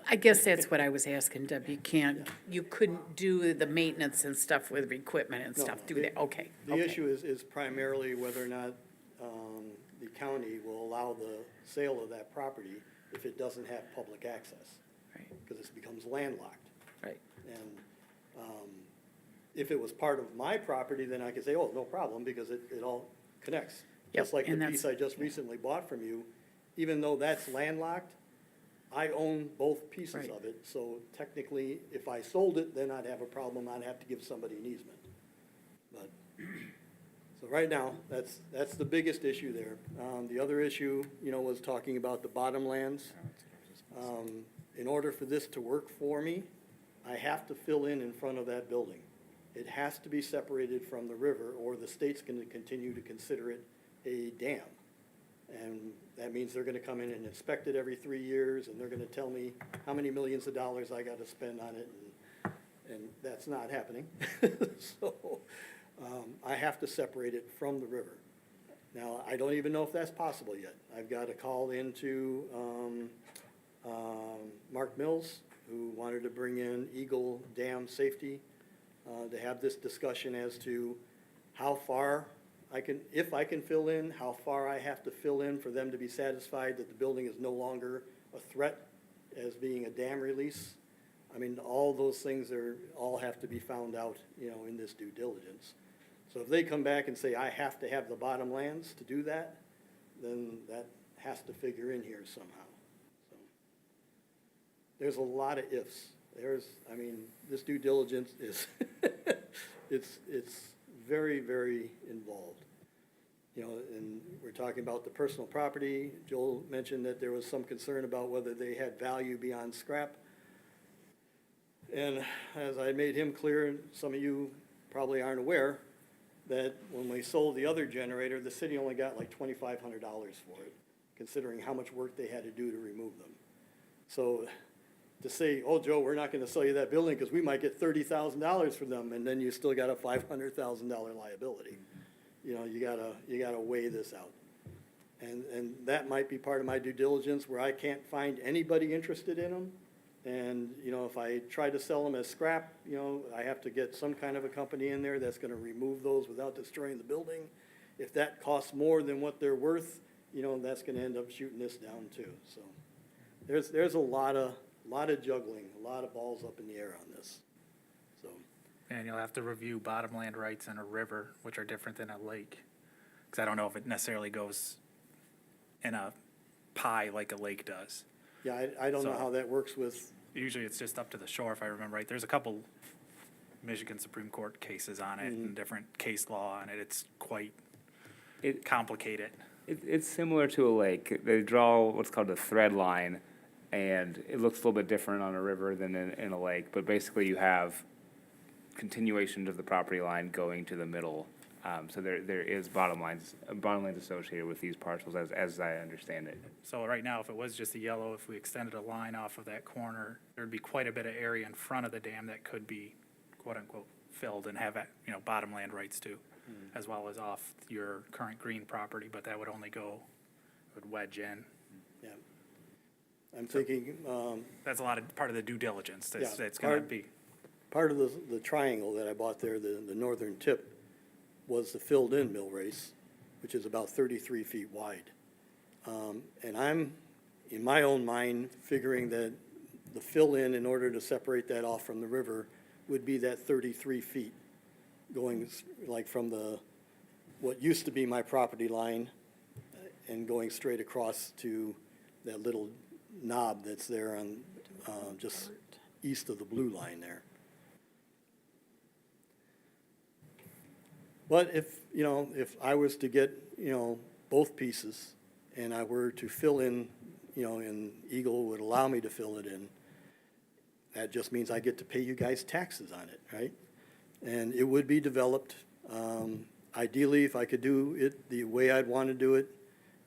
I guess that's what I was asking, Deb. You couldn't do the maintenance and stuff with equipment and
No,
stuff,
no.
do that? Okay.
The
okay.
issue is primarily whether or not the county will allow the sale of that property if it doesn't have public access,
Right,
because it becomes landlocked.
right.
And if it was part of my property, then I could say, oh, no problem, because it all connects.
Yep,
Just like the
and
piece I just recently bought from you, even though that's landlocked, I own both pieces
Right.
of it. So technically, if I sold it, then I'd have a problem, I'd have to give somebody an easement. But, so right now, that's the biggest issue there. The other issue, was talking about the bottomlands. In order for this to work for me, I have to fill in front of that building. It has to be separated from the river, or the state's going to continue to consider it a dam. And that means they're gonna come in and inspect it every 3 years, and they're gonna tell me how many millions of dollars I gotta spend on it, and that's not happening. So, I have to separate it from the river. Now, I don't even know if that's possible yet. I've got a call into, Mark Mills, who wanted to bring in Eagle Dam Safety, to have this discussion as to how far if I can fill in, how far I have to fill in for them to be satisfied that the building is no longer a threat as being a dam release. I mean, all those things all have to be found out, in this due diligence. So if they come back and say, I have to have the bottomlands to do that, then has to figure in here somehow. So there's a lot of ifs. This due diligence is, it's very, very involved. And we're talking about the personal property. Joel mentioned that there was some concern about whether they had value beyond scrap. And as I made him clear, and some of you probably aren't aware, that when we sold the other generator, the city only got like $2,500 for it, considering how much work they had to do to remove them. So to say, oh, Joe, we're not gonna sell you that building because we might get $30,000 for them, and then you still got a $500,000 liability. You gotta weigh this out. And that might be part of my due diligence where I can't find anybody interested in them. And, if I try to sell them as scrap, I have to get some kind of a company in there that's gonna remove those without destroying the building. If that costs more than what they're worth, that's gonna end up shooting this down too. So there's a lot of juggling, a lot of balls up in the air on this, so.
And you'll have to review bottomland rights in a river, which are different than a lake. Because I don't know if it necessarily goes in a pie like a lake does.
Yeah, I don't know
So-
how that works with,
Usually it's just up to the shore, if I remember right. There's a couple Michigan Supreme Court cases on it and different case law on it. It's quite complicated.
It's similar to a lake. They draw what's called a thread line, and it looks a little bit different on a river than in a lake. But basically, you have continuation of the property line going to the middle. So there is bottomlands associated with these parcels, as I understand it.
So right now, if it was just a yellow, if we extended a line off of that corner, there'd be quite a bit of area in front of the dam that could be quote-unquote filled and have, bottomland rights too, as well as off your current green property, but that would only would wedge in.
yeah. I'm thinking,
That's part of the due diligence. That's
Yeah,
gonna be.
part of the triangle that I bought there, the northern tip, was the filled-in mill race, which is about 33 feet wide. And I'm, in my own mind, figuring that the fill-in order to separate that off from the river, would be that 33 feet, going like from what used to be my property line, and going straight across to that little knob that's there on, just east of the blue line there. But if I was to get, both pieces, and I were to fill in, and Eagle would allow me to fill it in, that just means I get to pay you guys taxes on it, right? And it would be developed. Ideally, if I could do it the way I'd want to do it,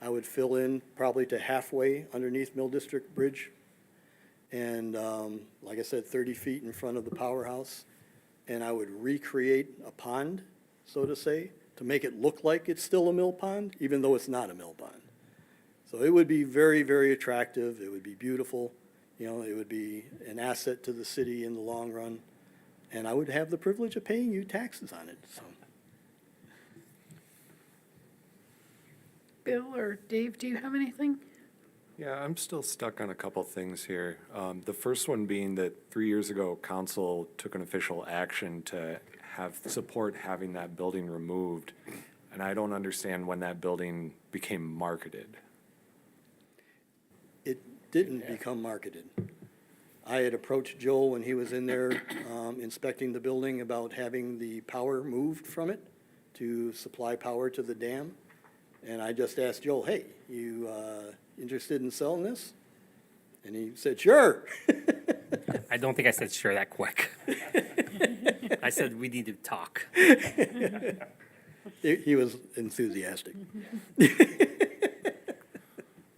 I would fill in probably to halfway underneath Mill District Bridge. And, like I said, 30 feet in front of the powerhouse. And I would recreate a pond, so to say, to make it look like it's still a mill pond, even though it's not a mill pond. So it would be very, very attractive. It would be beautiful. It would be an asset to the city in the long run. And I would have the privilege of paying you taxes on it, so.
Bill or Dave, do you have anything?
Yeah, I'm still stuck on a couple things here. The first one being that 3 years ago, council took an official action to support having that building removed. And I don't understand when that building became marketed.
It didn't become marketed. I had approached Joel when he was in there inspecting the building about having the power moved from it to supply power to the dam. And I just asked Joel, hey, you interested in selling this? And he said, sure.
I don't think I said sure that quick. I said we need to talk.
He was enthusiastic.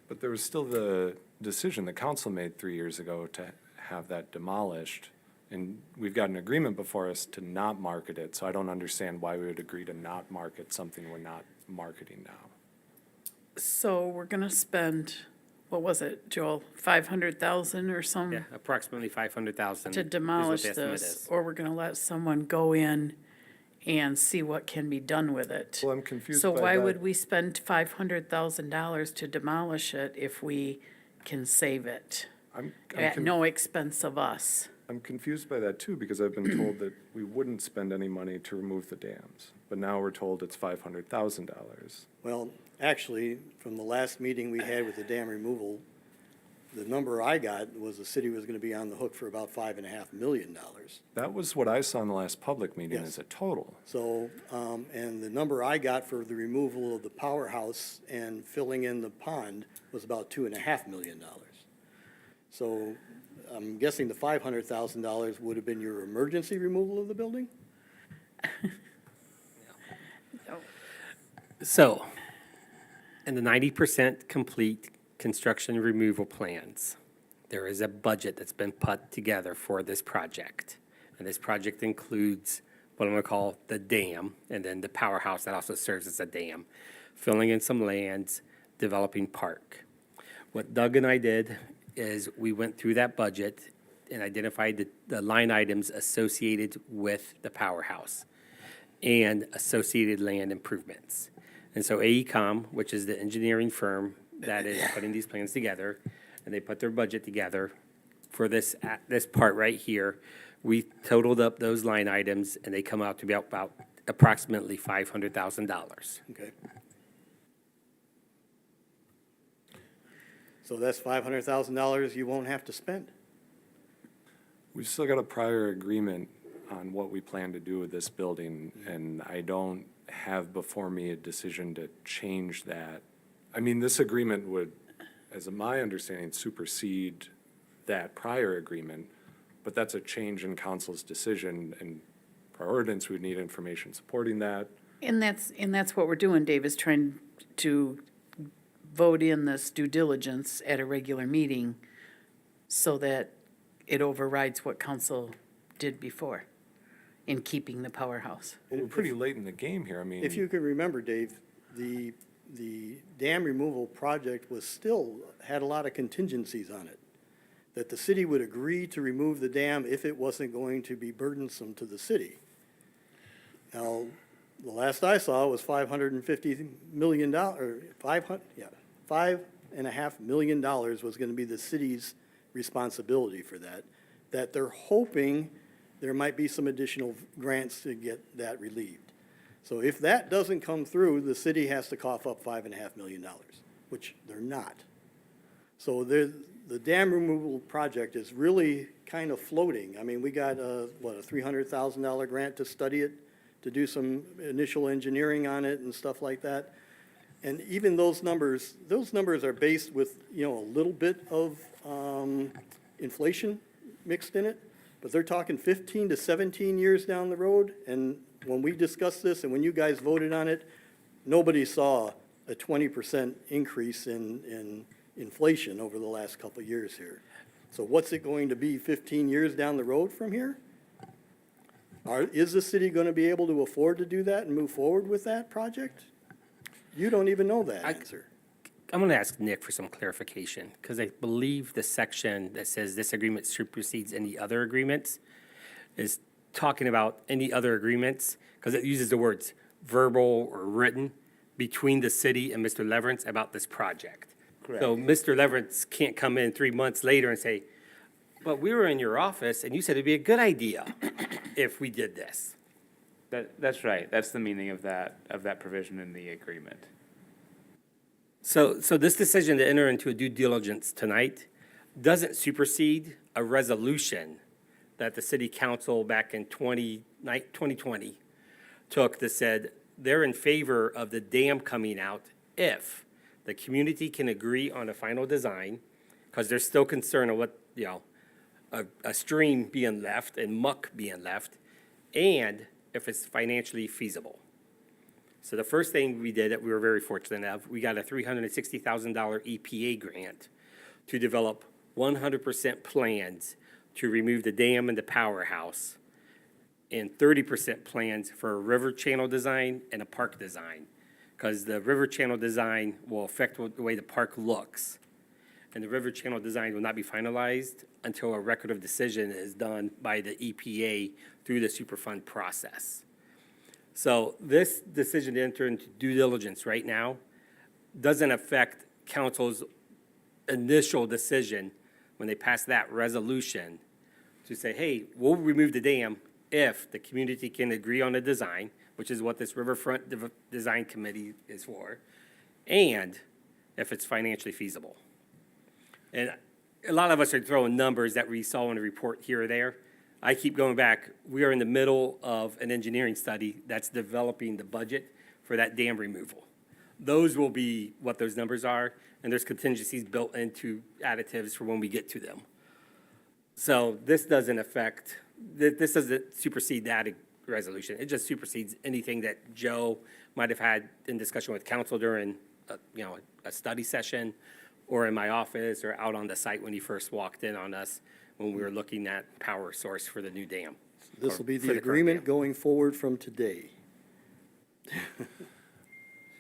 But there was still the decision the council made 3 years ago to have that demolished. And we've got an agreement before us to not market it, so I don't understand why we would agree to not market something we're not marketing now.
So we're gonna spend, what was it, Joel, 500,000 or some?
Yeah, approximately 500,000.
To demolish this, or we're gonna let someone go in and see what can be done with it.
Well, I'm confused
So
by
why
that.
would we spend $500,000 to demolish it if we can save it
I'm
at no expense of us?
I'm confused by that too, because I've been told that we wouldn't spend any money to remove the dams, but now we're told it's $500,000.
Well, actually, from the last meeting we had with the dam removal, the number I got was the city was gonna be on the hook for about $5.5 million.
That was what I saw in the last public meeting
Yes.
as a total.
So, and the number I got for the removal of the powerhouse and filling in the pond was about $2.5 million. So I'm guessing the $500,000 would have been your emergency removal of the building?
So, in the 90% complete construction removal plans, there is a budget that's been put together for this project. And this project includes what I'm gonna call the dam, and then the powerhouse that also serves as a dam, filling in some lands, developing park. What Doug and I did is we went through that budget and identified the line items associated with the powerhouse and associated land improvements. And so AECom, which is the engineering firm that is putting these plans together, and they put their budget together for this part right here. We totaled up those line items, and they come out to be about approximately $500,000.
Okay. So that's $500,000 you won't have to spend.
We've still got a prior agreement on what we plan to do with this building, and I don't have before me a decision to change that. I mean, this agreement would, as my understanding, supersede that prior agreement, but that's a change in council's decision, and per ordinance, we'd need information supporting that.
And that's what we're doing, Dave, is trying to vote in this due diligence at a regular meeting so that it overrides what council did before in keeping the powerhouse.
We're pretty late in the game here, I mean.
If you can remember, Dave, the dam removal project had a lot of contingencies on it. That the city would agree to remove the dam if it wasn't going to be burdensome to the city. Now, the last I saw was $550 million, or $5.5 million was gonna be the city's responsibility for that. That they're hoping there might be some additional grants to get that relieved. So if that doesn't come through, the city has to cough up $5.5 million, which they're not. So the dam removal project is really kind of floating. I mean, we got a $300,000 grant to study it, to do some initial engineering on it and stuff like that. And even those numbers are based with, a little bit of inflation mixed in it, but they're talking 15 to 17 years down the road. And when we discussed this and when you guys voted on it, nobody saw a 20% increase in inflation over the last couple of years here. So what's it going to be 15 years down the road from here? Is the city going to be able to afford to do that and move forward with that project? You don't even know that answer.
I'm going to ask Nick for some clarification, because I believe the section that says this agreement supersedes any other agreements is talking about any other agreements, because it uses the words verbal or written between the city and Mr. Leverance about this project.
Correct.
So Mr. Leverance can't come in 3 months later and say, but we were in your office and you said it'd be a good idea if we did this.
That's right. That's the meaning of that provision in the agreement.
So this decision to enter into a due diligence tonight doesn't supersede a resolution that the city council back in 2020 took that said they're in favor of the dam coming out if the community can agree on a final design, because they're still concerned of what, a stream being left and muck being left, and if it's financially feasible. So the first thing we did that we were very fortunate of, we got a $360,000 EPA grant to develop 100% plans to remove the dam and the powerhouse, and 30% plans for a river channel design and a park design, because the river channel design will affect the way the park looks. And the river channel design will not be finalized until a record of decision is done by the EPA through the Superfund process. So this decision to enter into due diligence right now doesn't affect council's initial decision when they pass that resolution to say, hey, we'll remove the dam if the community can agree on a design, which is what this Riverfront Design Committee is for, and if it's financially feasible. And a lot of us are throwing numbers that we saw in the report here or there. I keep going back. We are in the middle of an engineering study that's developing the budget for that dam removal. Those will be what those numbers are, and there's contingencies built into additives for when we get to them. So this doesn't affect, this doesn't supersede that resolution. It just supersedes anything that Joe might have had in discussion with council during, a study session, or in my office, or out on the site when he first walked in on us when we were looking at power source for the new dam.
This will be
For
the
current
agreement
dam.
going forward from today.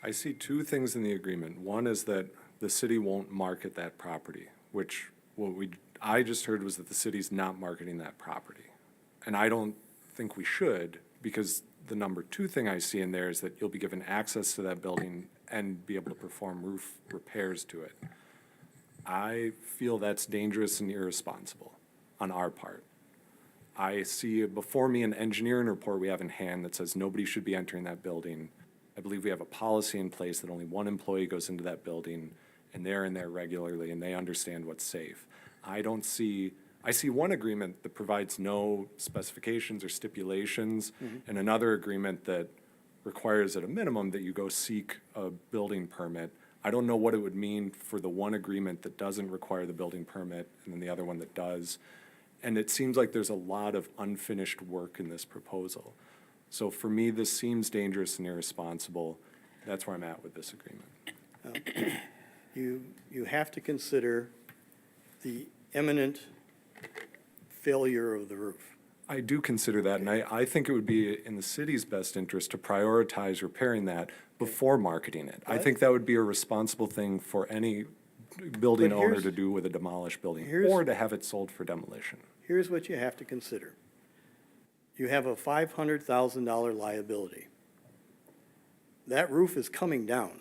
I see two things in the agreement. One is that the city won't market that property, which I just heard was that the city's not marketing that property. And I don't think we should, because the number two thing I see in there is that you'll be given access to that building and be able to perform roof repairs to it. I feel that's dangerous and irresponsible on our part. I see before me an engineering report we have in hand that says nobody should be entering that building. I believe we have a policy in place that only one employee goes into that building, and they're in there regularly, and they understand what's safe. I see one agreement that provides no specifications or stipulations, and another agreement that requires at a minimum that you go seek a building permit. I don't know what it would mean for the one agreement that doesn't require the building permit, and then the other one that does. And it seems like there's a lot of unfinished work in this proposal. So for me, this seems dangerous and irresponsible. That's where I'm at with this agreement.
You have to consider the imminent failure of the roof.
I do consider that, and I think it would be in the city's best interest to prioritize repairing that before marketing it. I think that would be a responsible thing for any building
But
owner
here's-
to do with a demolished building,
here's-
or to have it sold for demolition.
Here's what you have to consider. You have a $500,000 liability. That roof is coming down.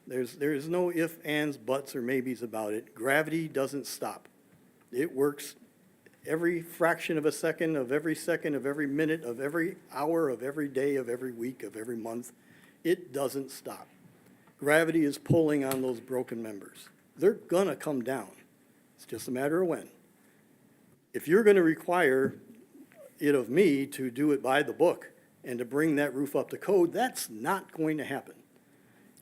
There's no ifs, ands, buts, or maybes about it. Gravity doesn't stop. It works every fraction of a second, of every minute, of every hour, of every day, of every week, of every month. It doesn't stop. Gravity is pulling on those broken members. They're gonna come down. It's just a matter of when. If you're gonna require it of me to do it by the book and to bring that roof up to code, that's not going to happen.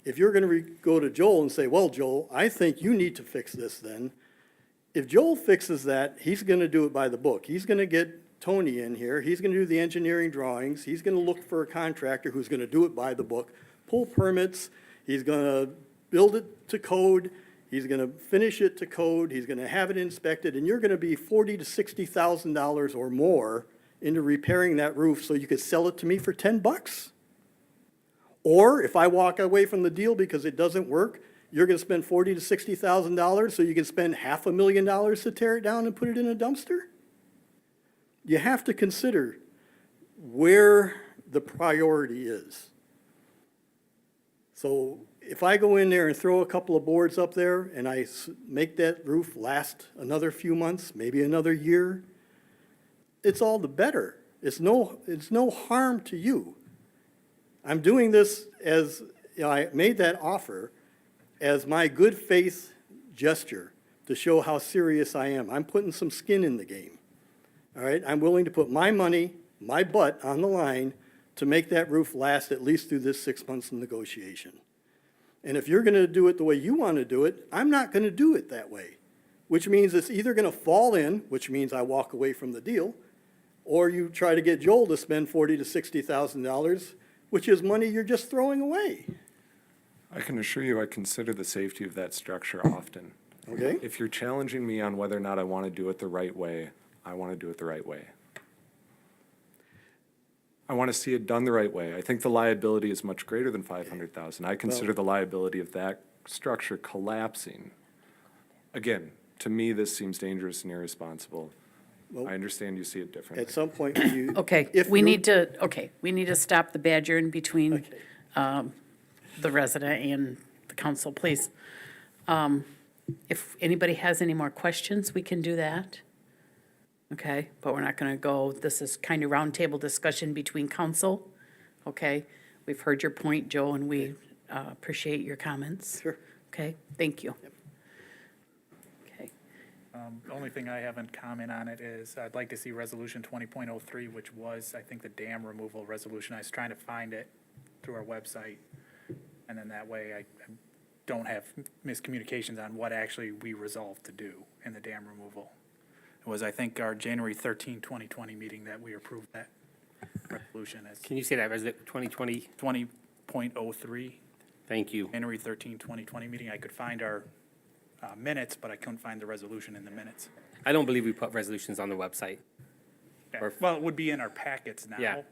If you're gonna go to Joel and say, well, Joel, I think you need to fix this then, if Joel fixes that, he's gonna do it by the book. He's gonna get Tony in here, he's gonna do the engineering drawings, he's gonna look for a contractor who's gonna do it by the book, pull permits, he's gonna build it to code, he's gonna finish it to code, he's gonna have it inspected, and you're gonna be $40,000 to $60,000 or more into repairing that roof so you could sell it to me for $10. Or if I walk away from the deal because it doesn't work, you're gonna spend $40,000 to $60,000 so you can spend $500,000 to tear it down and put it in a dumpster? You have to consider where the priority is. So if I go in there and throw a couple of boards up there and I make that roof last another few months, maybe another year, it's all the better. It's no harm to you. I'm doing this as, I made that offer as my good faith gesture to show how serious I am. I'm putting some skin in the game. All right, I'm willing to put my money, my butt on the line to make that roof last at least through this 6 months of negotiation. And if you're gonna do it the way you wanna do it, I'm not gonna do it that way. Which means it's either gonna fall in, which means I walk away from the deal, or you try to get Joel to spend $40,000 to $60,000, which is money you're just throwing away.
I can assure you I consider the safety of that structure often.
Okay?
If you're challenging me on whether or not I want to do it the right way, I want to do it the right way. I want to see it done the right way. I think the liability is much greater than $500,000. I consider the liability of that structure collapsing. Again, to me, this seems dangerous and irresponsible.
Well,
I understand you see it differently.
At some point, you.
Okay,
if
we
you're-
need to stop the badgering between
Okay.
the resident and the council, please. If anybody has any more questions, we can do that. okay? But we're not gonna go, this is kind of roundtable discussion between council, okay? We've heard your point, Joe, and we appreciate your comments.
Sure.
Okay, thank you. Okay,
The only thing I haven't comment on it is I'd like to see resolution 20.03, which was, I think, the dam removal resolution. I was trying to find it through our website. And then that way I don't have miscommunications on what actually we resolved to do in the dam removal. It was, I think, our January 13, 2020 meeting that we approved that resolution as
Can you say that, Resident 2020?
20.03,
Thank you.
January 13, 2020 meeting. I could find our minutes, but I couldn't find the resolution in the minutes.
I don't believe we put resolutions on the website. Or-
Well, it would be in our packets
Yeah.
now,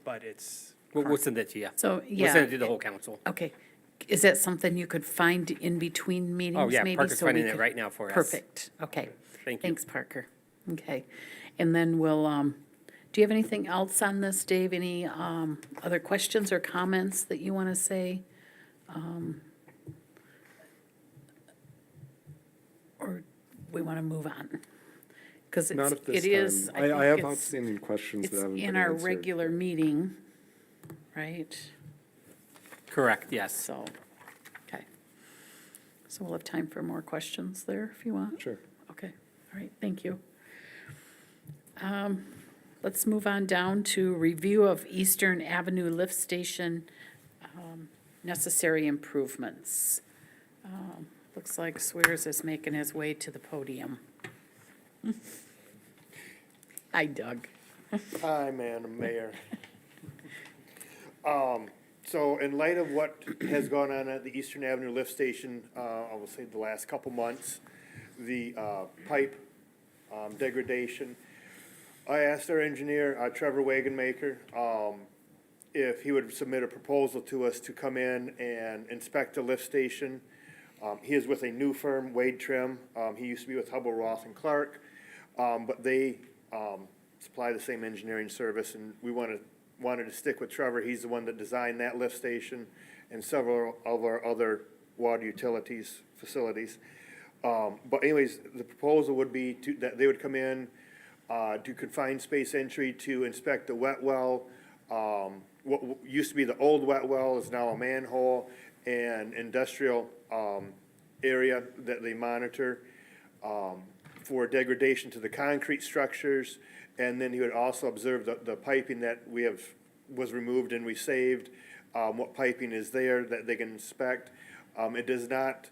but it's,
We'll send it to you.
so,
We'll
yeah.
send it to the whole council.
Okay, is that something you could find in between meetings,
Oh, yeah,
maybe?
Parker's
so we
finding it
could-
right now for us.
Perfect, okay.
Thank you.
Thanks, Parker. Okay, and then we'll, do you have anything else on this, Dave? Any, other questions or comments that you want to say? Or we want to move on? Because
Not
it's,
at this
it is,
time.
I
I have
think it's,
outstanding questions that
it's
haven't been
in our
answered.
regular meeting, right?
Correct, yes.
So, okay. So we'll have time for more questions there if you want.
Sure.
Okay, all right, thank you. Let's move on down to review of Eastern Avenue Lift Station, necessary improvements. Looks like Swears is making his way to the podium. Hi, Doug.
Hi, Madam Mayor. So in light of what has gone on at the Eastern Avenue Lift Station, I will say the last couple months, the pipe degradation, I asked our engineer, Trevor Wagonmaker, if he would submit a proposal to us to come in and inspect the lift station. He is with a new firm, Wade Trim. He used to be with Hubble, Roth, and Clark, but they supply the same engineering service, and we wanted to stick with Trevor. He's the one that designed that lift station and several of our other water utilities facilities. But anyways, the proposal would be that they would come in, do confined space entry to inspect the wet well. What used to be the old wet well is now a manhole and industrial area that they monitor for degradation to the concrete structures. And then he would also observe the piping that was removed and we saved, what piping is there that they can inspect. It does not,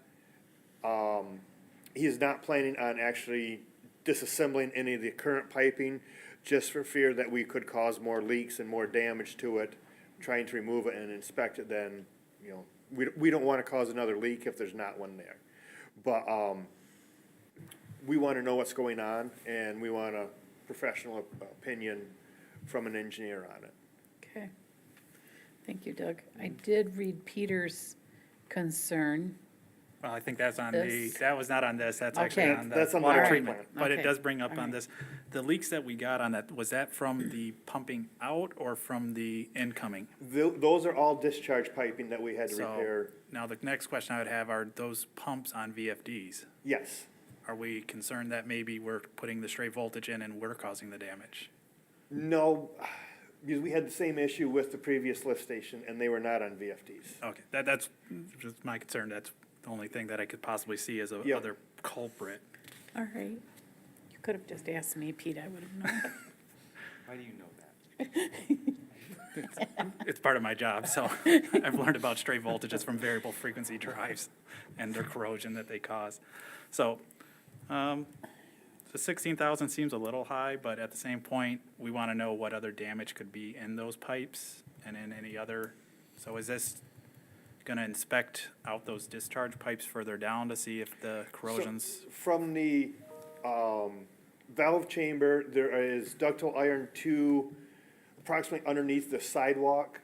he is not planning on actually disassembling any of the current piping, just for fear that we could cause more leaks and more damage to it, trying to remove it and inspect it. Then, you know, we don't want to cause another leak if there's not one there. But we want to know what's going on, and we want a professional opinion from an engineer on it.
Okay. Thank you, Doug. I did read Peter's concern.
well, I think that's on the,
This-
that was not on this, that's actually
Okay.
on the
That's on the
water
water
treatment.
plant.
But it
Okay.
does bring up
All
on
right.
this, the leaks that we got on that, was that from the pumping out or from the incoming?
Those are all discharge piping that we had to
So,
repair.
now the next question I would have, are those pumps on VFDs?
Yes.
Are we concerned that maybe we're putting the straight voltage in and we're causing the damage?
No, because we had the same issue with the previous lift station, and they were not on VFDs.
Okay, that's just my concern, that's the only thing that I could possibly see as a
Yep.
other culprit.
All right. You could have just asked me, Pete, I would have known.
Why do you know that?
It's part of my job, so I've learned about stray voltages from variable frequency drives and their corrosion that they cause. So, the 16,000 seems a little high, but at the same point, we want to know what other damage could be in those pipes and in any other. So is this going to inspect out those discharge pipes further down to see if the corrosion's?
From the valve chamber, there is ductile iron approximately underneath the sidewalk.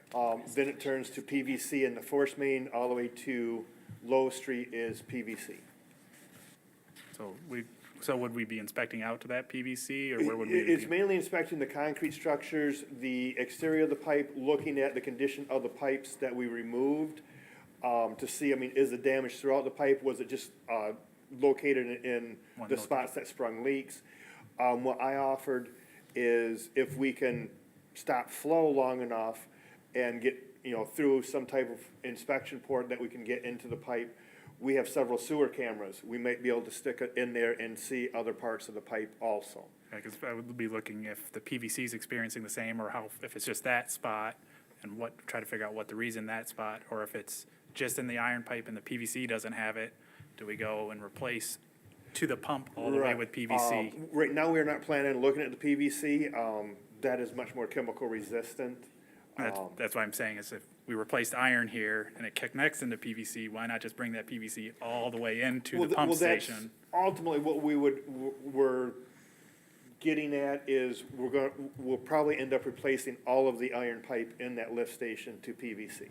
Then it turns to PVC, and the force main all the way to Low Street is PVC.
So would we be inspecting out to that PVC, or where would we
It's
be?
mainly inspecting the concrete structures, the exterior of the pipe, looking at the condition of the pipes that we removed, to see, I mean, is the damage throughout the pipe? Was it just located in
One
the
location.
spots that sprung leaks? What I offered is if we can stop flow long enough and get, through some type of inspection port that we can get into the pipe, we have several sewer cameras. We might be able to stick it in there and see other parts of the pipe also.
Because I would be looking if the PVC is experiencing the same, or if it's just that spot, and try to figure out what the reason that spot, or if it's just in the iron pipe and the PVC doesn't have it, do we go and replace to the pump all the way
Right.
with PVC?
Right now, we're not planning on looking at the PVC. That is much more chemical resistant.
That's why I'm saying is if we replaced iron here and it connects into PVC, why not just bring that PVC all the way into the pump
that's
station?
ultimately what we're getting at is we'll probably end up replacing all of the iron pipe in that lift station to PVC.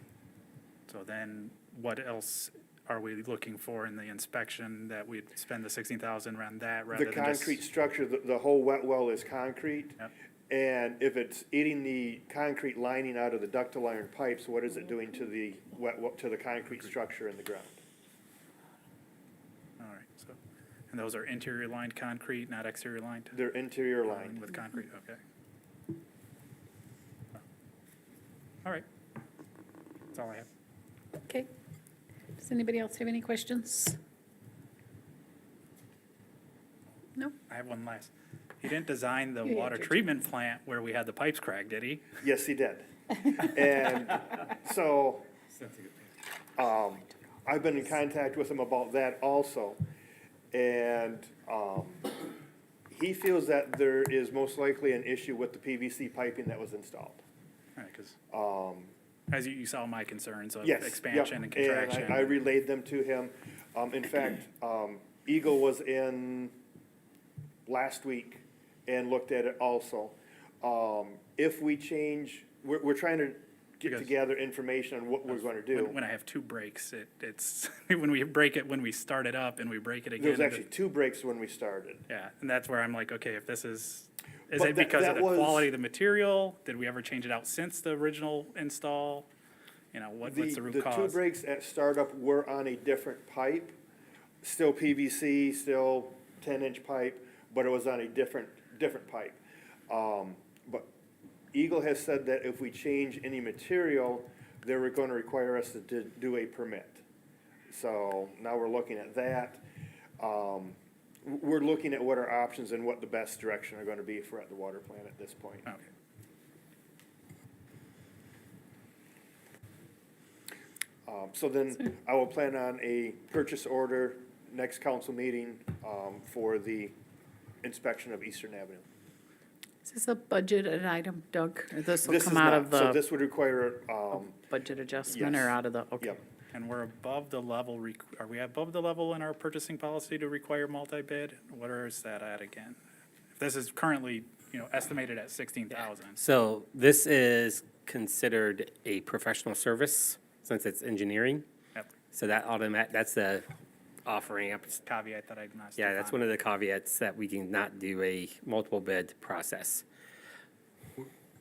So then what else are we looking for in the inspection that we'd spend the 16,000 around that rather
The
than just?
concrete structure, the whole wet well is concrete.
Yep.
And if it's eating the concrete lining out of the ductile iron pipes, what is it doing to the to the concrete structure in the ground?
All right, so, and those are interior lined concrete, not exterior lined?
They're interior lined.
With concrete, okay. All right. That's all I have.
Okay. Does anybody else have any questions? No?
I have one last. He didn't design the
You
water
answered.
treatment plant where we had the pipes cracked, did he?
Yes, he did. And so, I've been in contact with him about that also. And, he feels that there is most likely an issue with the PVC piping that was installed.
All right, because as you saw my concerns of
Yes.
expansion
yep.
and contraction.
And I relayed them to him. In fact, Eagle was in last week and looked at it also. If we change, we're trying to get
Because-
together information on what we're going to do.
When I have two breaks, it's, when we break it, when we start it up and we break it again.
There was actually 2 breaks when we started.
Yeah, and that's where I'm like, okay, if this is
But
it because of
that
the
was-
quality of the material? Did we ever change it out since the original install? You know, what's the root
The 2
cause?
breaks at startup were on a different pipe, still PVC, still 10-inch pipe, but it was on a different pipe. But Eagle has said that if we change any material, they were going to require us to do a permit. So now we're looking at that. We're looking at what our options and what the best direction are going to be for at the water plant at this point.
Okay.
So then I will plan on a purchase order next council meeting for the inspection of Eastern Avenue.
Is this a budgeted item, Doug? Or this will
This is
come out
not,
of
so
the
this would require,
budget adjustment or
yes.
out of the, okay.
yep.
And we're above the level, are we above the level in our purchasing policy to require multi-bid? What is that at again? If this is currently, estimated at 16,000.
So this is considered a professional service since it's engineering.
Yep.
So that's the off-ramp.
Caveat that I must.
Yeah, that's one of the caveats that we can not do a multiple bid process.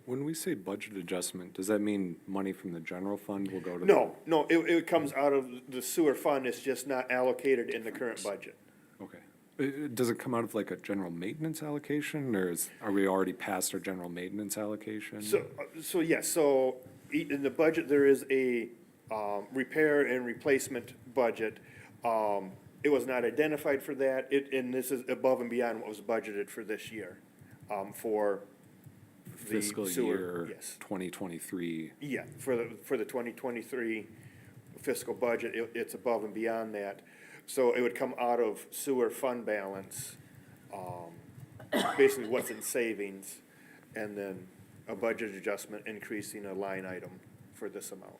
When we say budget adjustment, does that mean money from the general fund will go to?
No, it comes out of the sewer fund, it's just not allocated in the current budget.
Okay. Does it come out of like a general maintenance allocation, or are we already past our general maintenance allocation?
So yes, so in the budget, there is a repair and replacement budget. It was not identified for that, and this is above and beyond what was budgeted for this year, for the
Fiscal
sewer.
year
Yes,
2023.
yeah, for the 2023 fiscal budget, it's above and beyond that. So it would come out of sewer fund balance, basically what's in savings, and then a budget adjustment increasing a line item for this amount.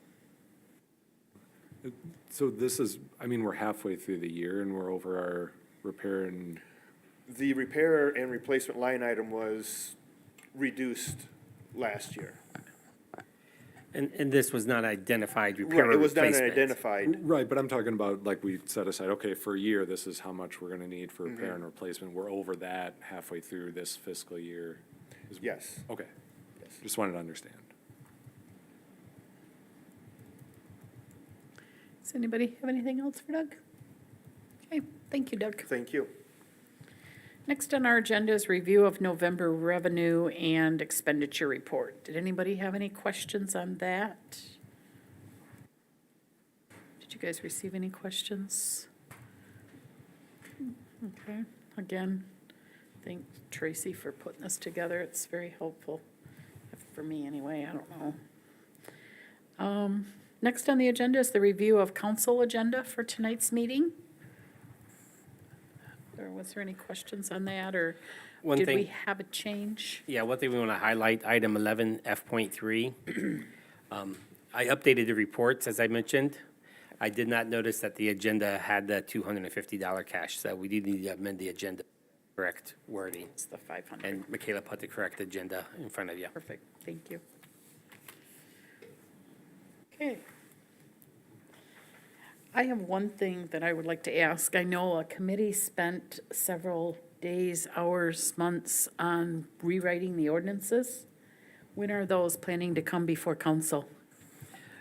So this is, we're halfway through the year and we're over our repair and,
The repair and replacement line item was reduced last year.
And this was not identified repair or
Right, it was not
replacement.
identified.
right, but I'm talking about like we set aside, okay, for a year, this is how much we're gonna need for repair and replacement. We're over that halfway through this fiscal year.
Yes.
Okay, just wanted to understand.
Does anybody have anything else for Doug? Okay, thank you, Doug.
Thank you.
Next on our agenda is review of November revenue and expenditure report. Did anybody have any questions on that? Did you guys receive any questions? Okay, again, thank Tracy for putting this together. It's very helpful, for me anyway, I don't know. Next on the agenda is the review of council agenda for tonight's meeting. Or was there any questions on that, or
One
did
thing-
we have a change?
Yeah, one thing we want to highlight, item 11, F.3. I updated the reports, as I mentioned. I did not notice that the agenda had the $250 cash, so we do need to amend the agenda, correct wording.
It's the 500.
And Michaela put the correct agenda in front of you.
Perfect, thank you. Okay. I have one thing that I would like to ask. I know a committee spent several days, hours, months on rewriting the ordinances. When are those planning to come before council?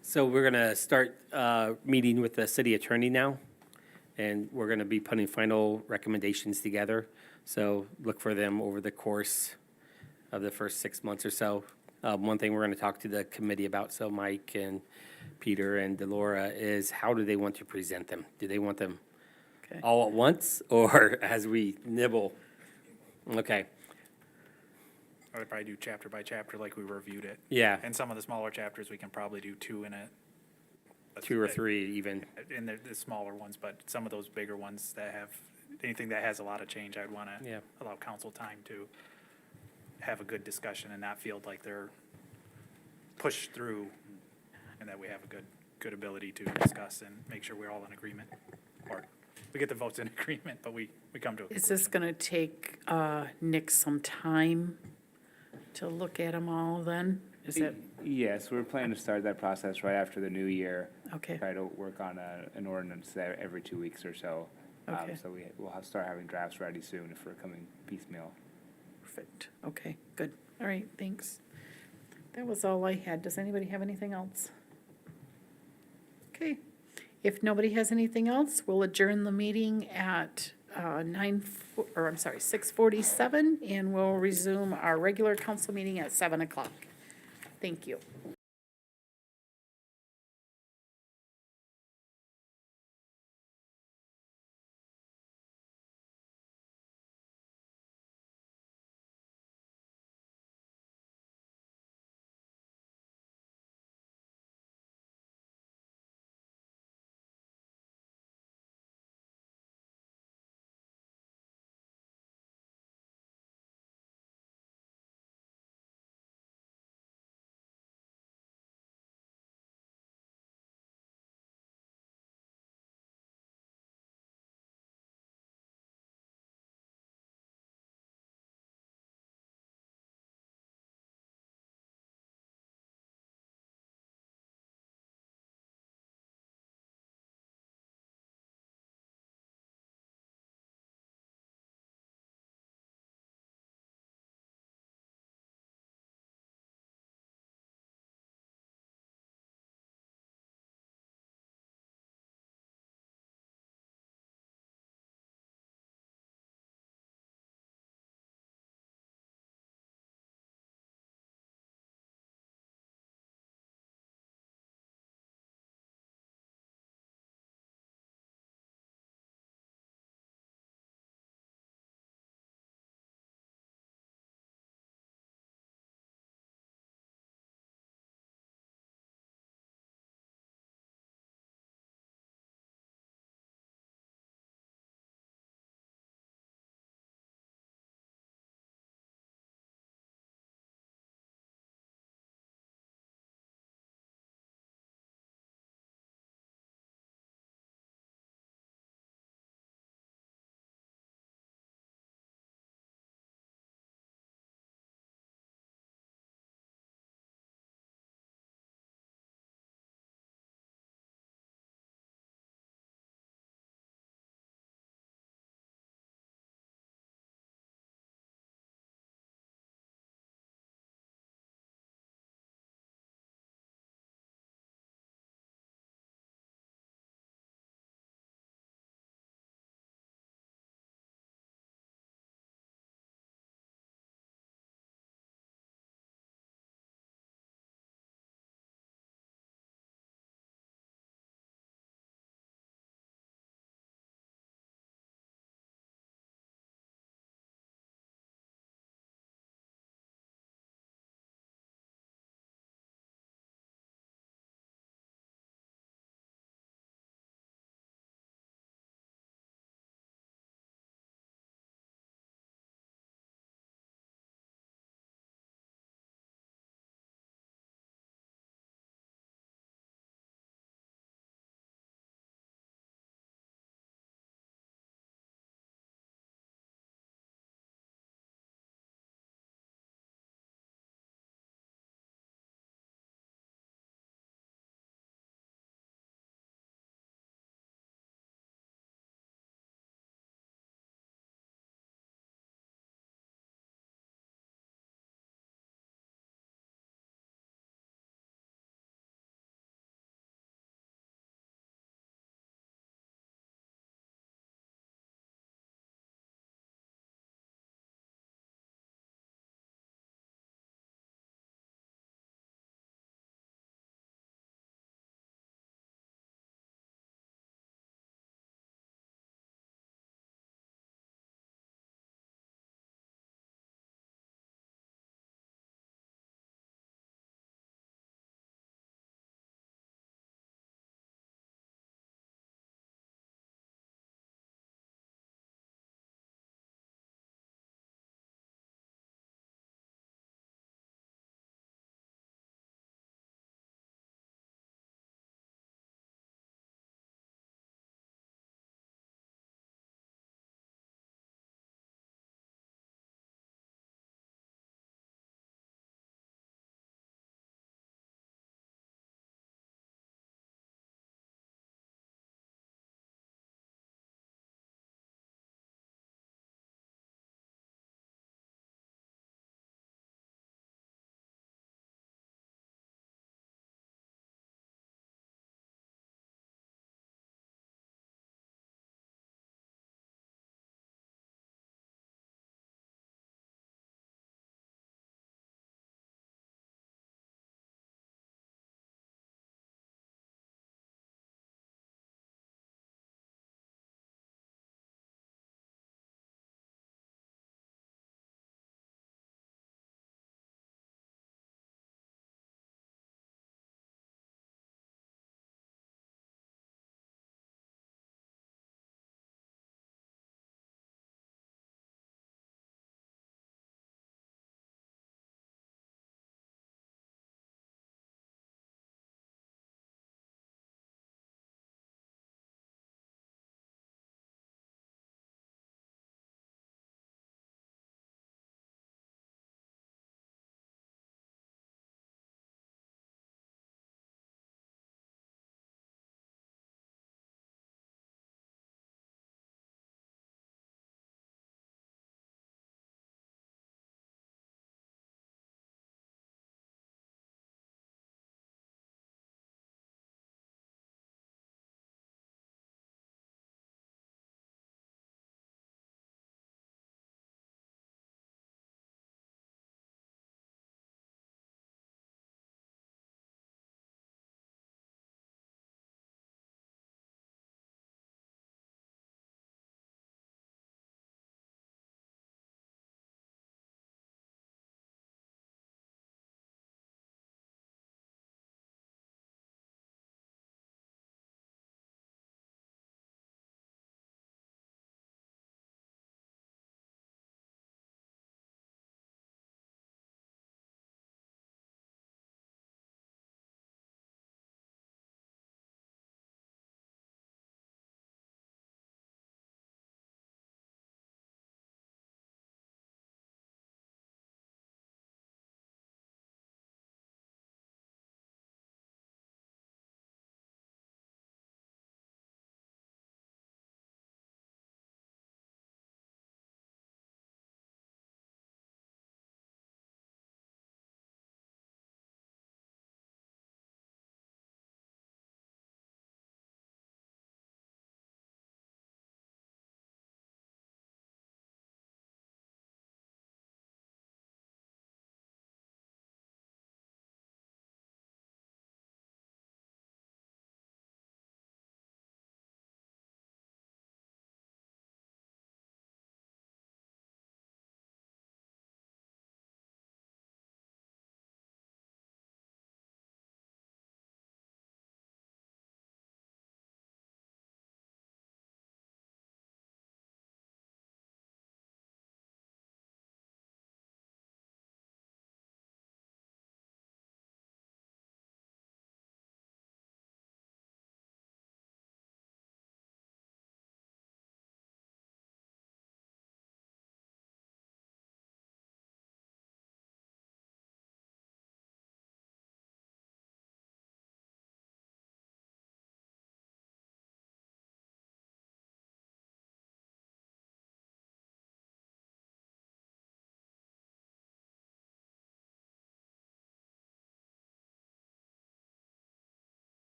So we're going to start meeting with the city attorney now, and we're going to be putting final recommendations together. So look for them over the course of the first 6 months or so. One thing we're going to talk to the committee about, so Mike and Peter and Delora, is how do they want to present them? Do they want them
Okay.
all at once, or as we nibble? Okay,
I would probably do chapter by chapter like we reviewed it.
yeah,
And some of the smaller chapters, we can probably do two in it.
2 or 3 even.
In the smaller ones, but some of those bigger ones that have, anything that has a lot of change, I'd want to
Yeah.
allow council time to have a good discussion and not feel like they're pushed through, and that we have a good ability to discuss and make sure we're all in agreement. Or we get the votes in agreement, but we come to a
Is this gonna take Nick some time to look at them all then? Is it,
Yes, we're planning to start that process right after the new year.
okay,
Try to work on an ordinance every 2 weeks or so.
Okay.
So we'll start having drafts ready soon if we're coming piecemeal.
perfect, okay, good, all right, thanks. That was all I had. Does anybody have anything else? Okay, if nobody has anything else, we'll adjourn the meeting at 6:47, and we'll resume our regular council meeting at 7 o'clock. Thank you.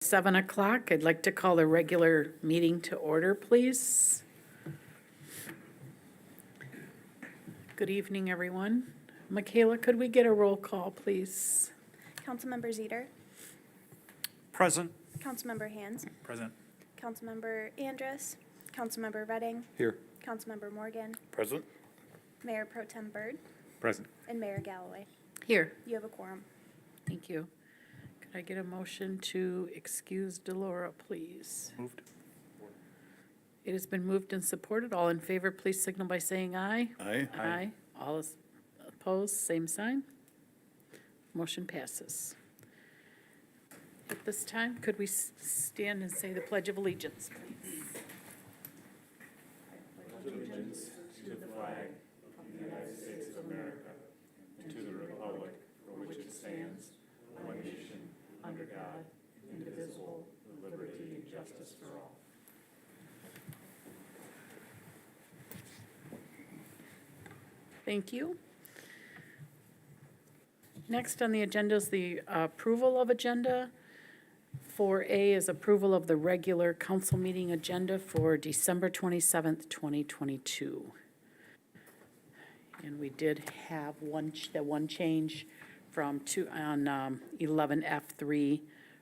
7 o'clock. I'd like to call the regular meeting to order, please. Good evening, everyone. Michaela, could we get a roll call, please?
Councilmember Zeter,
Present.
Councilmember Hands,
Present.
Councilmember Andrus, Councilmember Redding,
Here.
Councilmember Morgan,
Present?
Mayor Pro Tem Byrd,
Present.
and Mayor Galloway.
Here.
You have a quorum.
Thank you. Could I get a motion to excuse Delora, please?
Moved.
It has been moved and supported. All in favor, please signal by saying aye.
Aye.
Aye. All is opposed, same sign. Motion passes. At this time, could we stand and say the Pledge of Allegiance, please? Thank you. Next on the agenda is the approval of agenda. 4A is approval of the regular council meeting agenda for December 27th, 2022. And we did have one change from on 11F3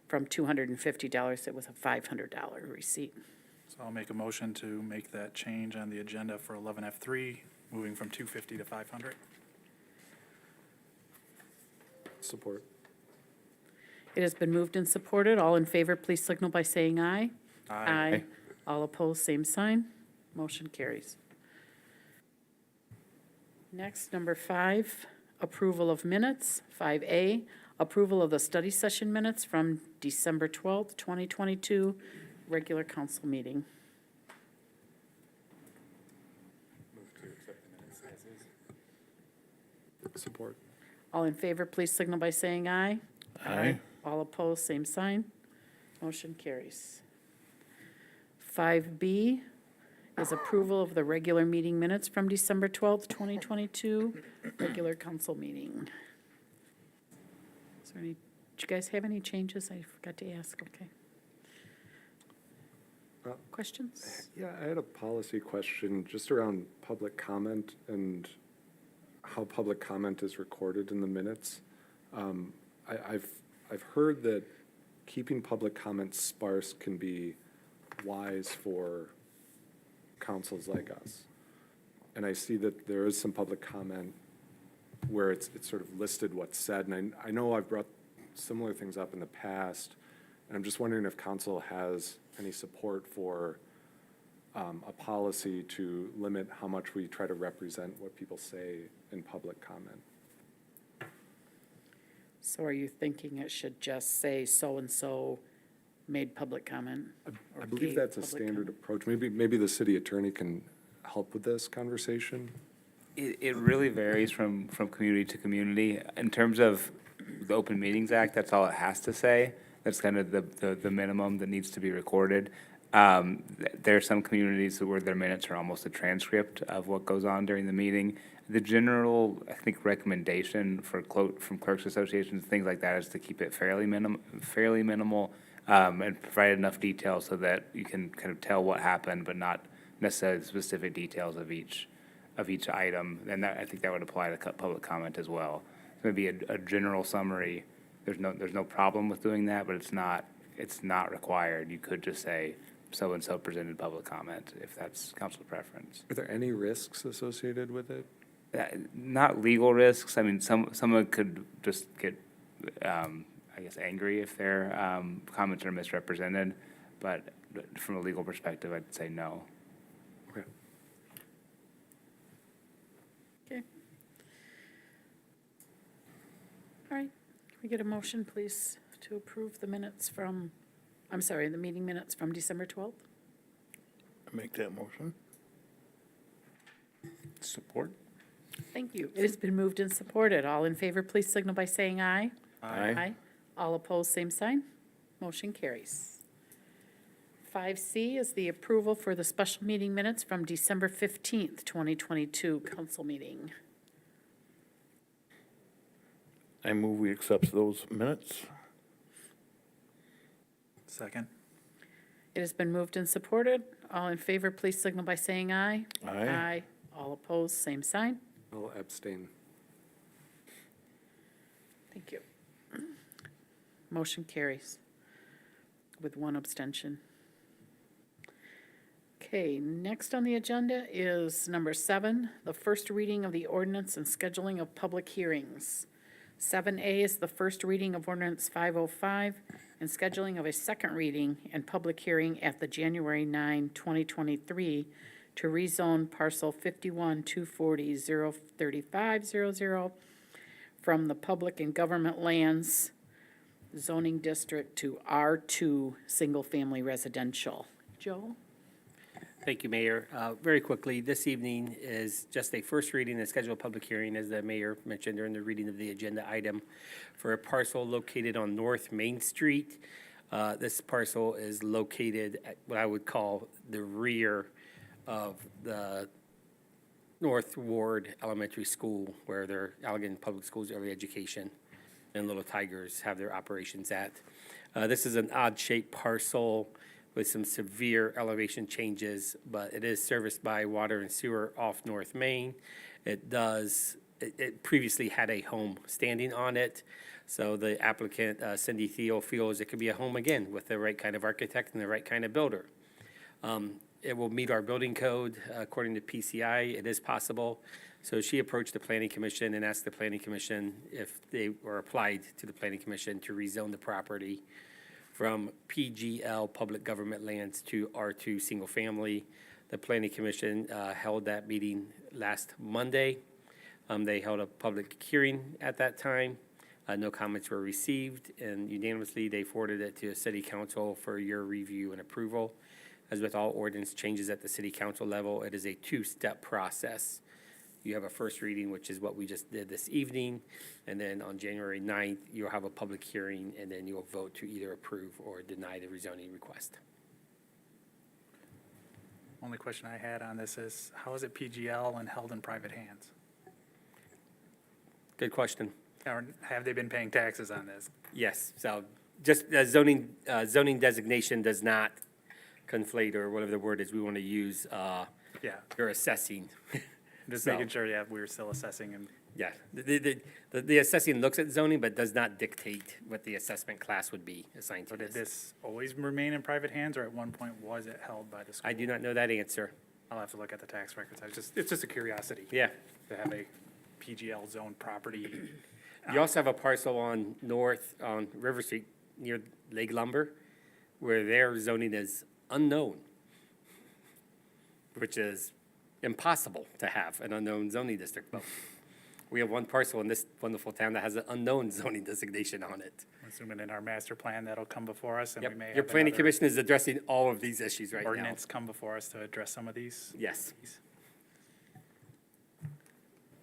from $250. It was a $500 receipt.
So I'll make a motion to make that change on the agenda for 11F3, moving from 250 to 500.
Support.
It has been moved and supported. All in favor, please signal by saying aye.
Aye.
All opposed, same sign. Motion carries. Next, number 5, approval of minutes. 5A, approval of the study session minutes from December 12th, 2022, regular council meeting.
Support.
All in favor, please signal by saying aye.
Aye.
All opposed, same sign. Motion carries. 5B is approval of the regular meeting minutes from December 12th, 2022, regular council meeting. Is there any, did you guys have any changes? I forgot to ask, okay. Questions?
Yeah, I had a policy question just around public comment and how public comment is recorded in the minutes. I've heard that keeping public comment sparse can be wise for councils like us. And I see that there is some public comment where it's sort of listed what's said. And I know I've brought similar things up in the past, and I'm just wondering if council has any support for a policy to limit how much we try to represent what people say in public comment.
So are you thinking it should just say so-and-so made public comment?
I
or
believe
gave
that's a
public
standard
comment?
approach. Maybe the city attorney can help with this conversation.
It really varies from community to community. In terms of the Open Meetings Act, that's all it has to say. That's kind of the minimum that needs to be recorded. There are some communities where their minutes are almost a transcript of what goes on during the meeting. The general, I think, recommendation from clerks associations, things like that, is to keep it fairly minimal, and provide enough detail so that you can kind of tell what happened, but not necessarily the specific details of each item. And that, I think that would apply to public comment as well. So maybe a general summary. There's no problem with doing that, but it's not required. You could just say so-and-so presented public comment if that's council preference.
Are there any risks associated with it?
Not legal risks. I mean, someone could just get, I guess, angry if their comments are misrepresented, but from a legal perspective, I'd say no.
Okay.
Okay. All right, can we get a motion, please, to approve the minutes from, I'm sorry, the meeting minutes from December 12th?
Make that motion.
Support.
Thank you. It has been moved and supported. All in favor, please signal by saying aye.
Aye.
All opposed, same sign. Motion carries. 5C is the approval for the special meeting minutes from December 15th, 2022, council meeting.
I move we accept those minutes.
Second.
It has been moved and supported. All in favor, please signal by saying aye.
Aye.
All opposed, same sign.
I'll abstain.
Thank you. Motion carries with one abstention. Okay, next on the agenda is number 7, the first reading of the ordinance and scheduling of public hearings. 7A is the first reading of ordinance 505 and scheduling of a second reading and public hearing at the January 9, 2023 to rezone parcel 51-240-03500 from the public and government lands zoning district to R2 single-family residential. Joe?
Thank you, Mayor. Very quickly, this evening is just a first reading and scheduled public hearing, as the mayor mentioned during the reading of the agenda item, for a parcel located on North Main Street. This parcel is located at what I would call the rear of the North Ward Elementary School, where their Allegan Public Schools Early Education and Little Tigers have their operations at. This is an odd-shaped parcel with some severe elevation changes, but it is serviced by water and sewer off North Main. It previously had a home standing on it, so the applicant, Cindy Thiel, feels it could be a home again with the right kind of architect and the right kind of builder. It will meet our building code according to PCI. It is possible. So she approached the Planning Commission and asked the Planning Commission if they were applied to the Planning Commission to rezone the property from PGL, public government lands, to R2 single family. The Planning Commission held that meeting last Monday. They held a public hearing at that time. No comments were received, and unanimously they forwarded it to the City Council for your review and approval. As with all ordinance changes at the City Council level, it is a two-step process. You have a first reading, which is what we just did this evening, and then on January 9th, you'll have a public hearing, and then you'll vote to either approve or deny the rezoning request.
Only question I had on this is, how is it PGL and held in private hands?
Good question.
Or have they been paying taxes on this?
Yes, so just zoning designation does not conflate, or whatever the word is we want to use,
Yeah,
your assessing.
just
So-
making sure, yeah, we're still assessing and,
Yeah, the assessing looks at zoning, but does not dictate what the assessment class would be assigned to
so did
this.
this always remain in private hands, or at one point was it held by the school?
I do not know that answer.
I'll have to look at the tax records. It's just a curiosity.
Yeah.
To have a PGL zone property.
You also have a parcel on River Street near Lake Lumber, where their zoning is unknown, which is impossible to have an unknown zoning district. But we have one parcel in this wonderful town that has an unknown zoning designation on it.
Assuming in our master plan that'll come before us, and we may
Yep.
have
Your planning
another
commission is addressing all of these issues right now.
ordinance come before us to address some of these.
Yes.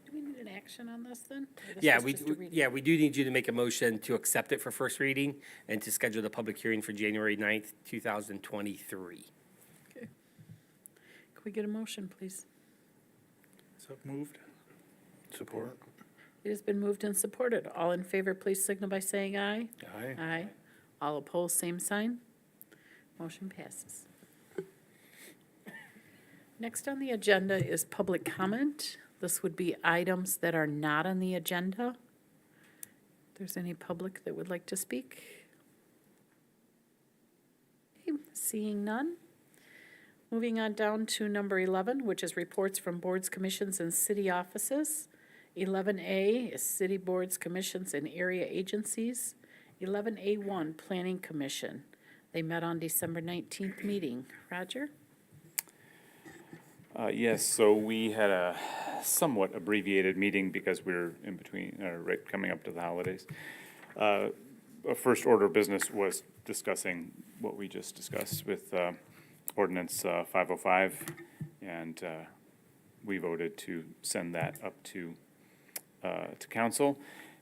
Do we need an action on this then? Or this
Yeah,
was just a reading?
we do need you to make a motion to accept it for first reading and to schedule the public hearing for January 9th, 2023.
Can we get a motion, please?
So moved.
Support.
It has been moved and supported. All in favor, please signal by saying aye.
Aye.
Aye. All opposed, same sign. Motion passes. Next on the agenda is public comment. This would be items that are not on the agenda. If there's any public that would like to speak? Okay, seeing none. Moving on down to number 11, which is reports from boards, commissions, and city offices. 11A is city boards, commissions, and area agencies. 11A1, Planning Commission. They met on December 19th meeting. Roger?
Yes, so we had a somewhat abbreviated meeting because we're in between, right, coming up to the holidays. A first order of business was discussing what we just discussed with Ordinance 505, and we voted to send that up to council.